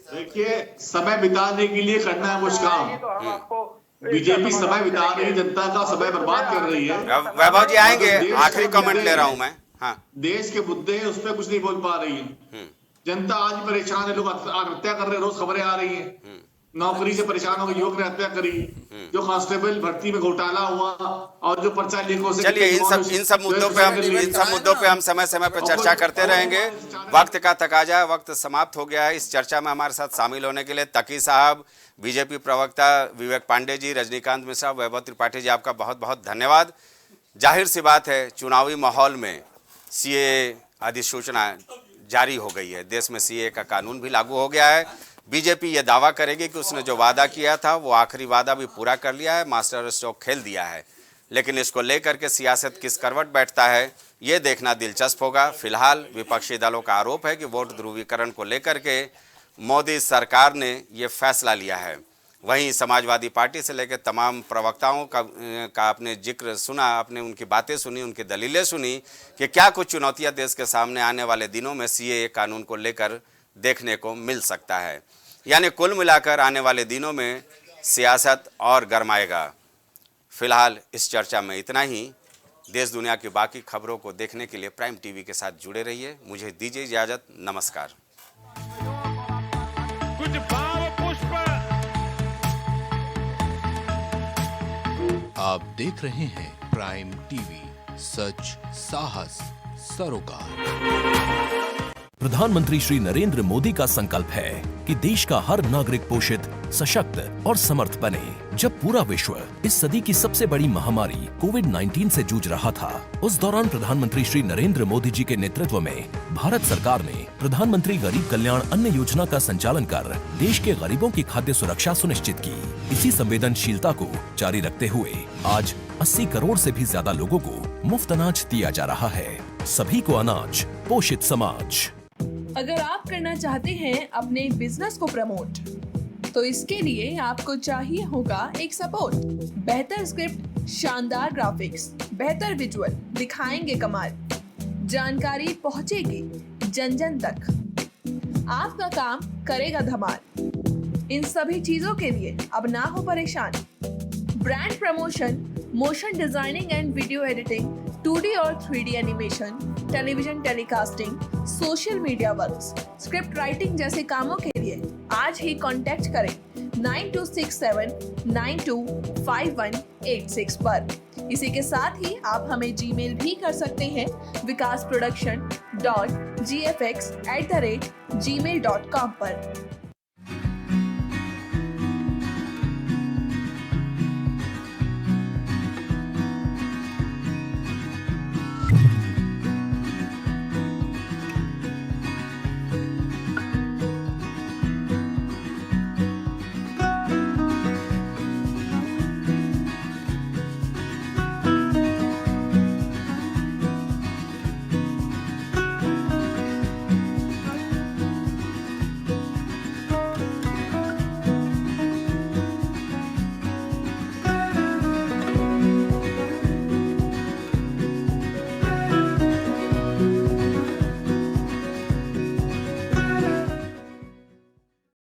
देखिए, समय बिताने के लिए करना है कुछ काम। तो हम आपको बीजेपी समय बिता रही, जनता का समय बर्बाद कर रही है। वैभव जी आएंगे, आखिरी कमेंट ले रहा हूं मैं। हाँ देश के मुद्दे हैं, उस पर कुछ नहीं बोल पा रही है जनता। आज परेशान है, लोग आत्महत्या कर रहे हैं, रोज खबरें आ रही हैं। नौकरी से परेशान होकर युवक ने हत्या करी, जो कांस्टेबल भर्ती में घोटाला हुआ और जो पर्चा लीक हो। चलिए इन सब मुद्दों पे हम समय समय पर चर्चा करते रहेंगे। वक्त का तकाजा, वक्त समाप्त हो गया है। इस चर्चा में हमारे साथ शामिल होने के लिए तकी साहब, बीजेपी प्रवक्ता विवेक पांडे जी, रजनीकांत मिश्रा, वैभव त्रिपाठी जी, आपका बहुत बहुत धन्यवाद। जाहिर सी बात है, चुनावी माहौल में सीए अधिसूचना जारी हो गई है, देश में सीए का कानून भी लागू हो गया है। बीजेपी ये दावा करेगी कि उसने जो वादा किया था वो आखिरी वादा भी पूरा कर लिया है, मास्टर स्ट्रोक खेल दिया है। लेकिन इसको लेकर के सियासत किस करवट बैठता है ये देखना दिलचस्प होगा। फिलहाल विपक्षी दलों का आरोप है कि वोट ध्रुवीकरण को लेकर के मोदी सरकार ने ये फैसला लिया है। वहीं समाजवादी पार्टी से लेकर तमाम प्रवक्ताओं का आपने जिक्र सुना, आपने उनकी बातें सुनी, उनकी दलीलें सुनी कि क्या कुछ चुनौतियां देश के सामने आने वाले दिनों में सीएए कानून को लेकर देखने को मिल सकता है। यानी कुल मिलाकर आने वाले दिनों में सियासत और गरमाएगा। फिलहाल इस चर्चा में इतना ही। देश दुनिया की बाकी खबरों को देखने के लिए प्राइम टीवी के साथ जुड़े रहिए। मुझे दीजिए इजाजत, नमस्कार। कुछ भाव पुष्प। आप देख रहे हैं प्राइम टीवी, सच साहस सरोकार। प्रधानमंत्री श्री नरेंद्र मोदी का संकल्प है कि देश का हर नागरिक पोषित, सशक्त और समर्थ बने। जब पूरा विश्व इस सदी की सबसे बड़ी महामारी कोविड-19 से जूझ रहा था, उस दौरान प्रधानमंत्री श्री नरेंद्र मोदी जी के नेतृत्व में भारत सरकार ने प्रधानमंत्री गरीब कल्याण अन्न योजना का संचालन कर देश के गरीबों की खाद्य सुरक्षा सुनिश्चित की। इसी संवेदनशीलता को जारी रखते हुए आज 80 करोड़ से भी ज्यादा लोगों को मुफ्त अनाज दिया जा रहा है। सभी को अनाज, पोषित समाज। अगर आप करना चाहते हैं अपने बिजनेस को प्रमोट, तो इसके लिए आपको चाहिए होगा एक सपोर्ट। बेहतर स्क्रिप्ट, शानदार ग्राफिक्स, बेहतर विजुअल, दिखाएंगे कमाल, जानकारी पहुंचेगी जन जन तक, आपका काम करेगा धमाल। इन सभी चीजों के लिए अब ना हो परेशान। Brand promotion, motion designing and video editing, 2D और 3D animation, television telecasting, social media works, script writing जैसे कामों के लिए आज ही कांटेक्ट करें 9267925186 पर। इसी के साथ ही आप हमें जीमेल भी कर सकते हैं vikasproduction.gfx@gmail.com पर।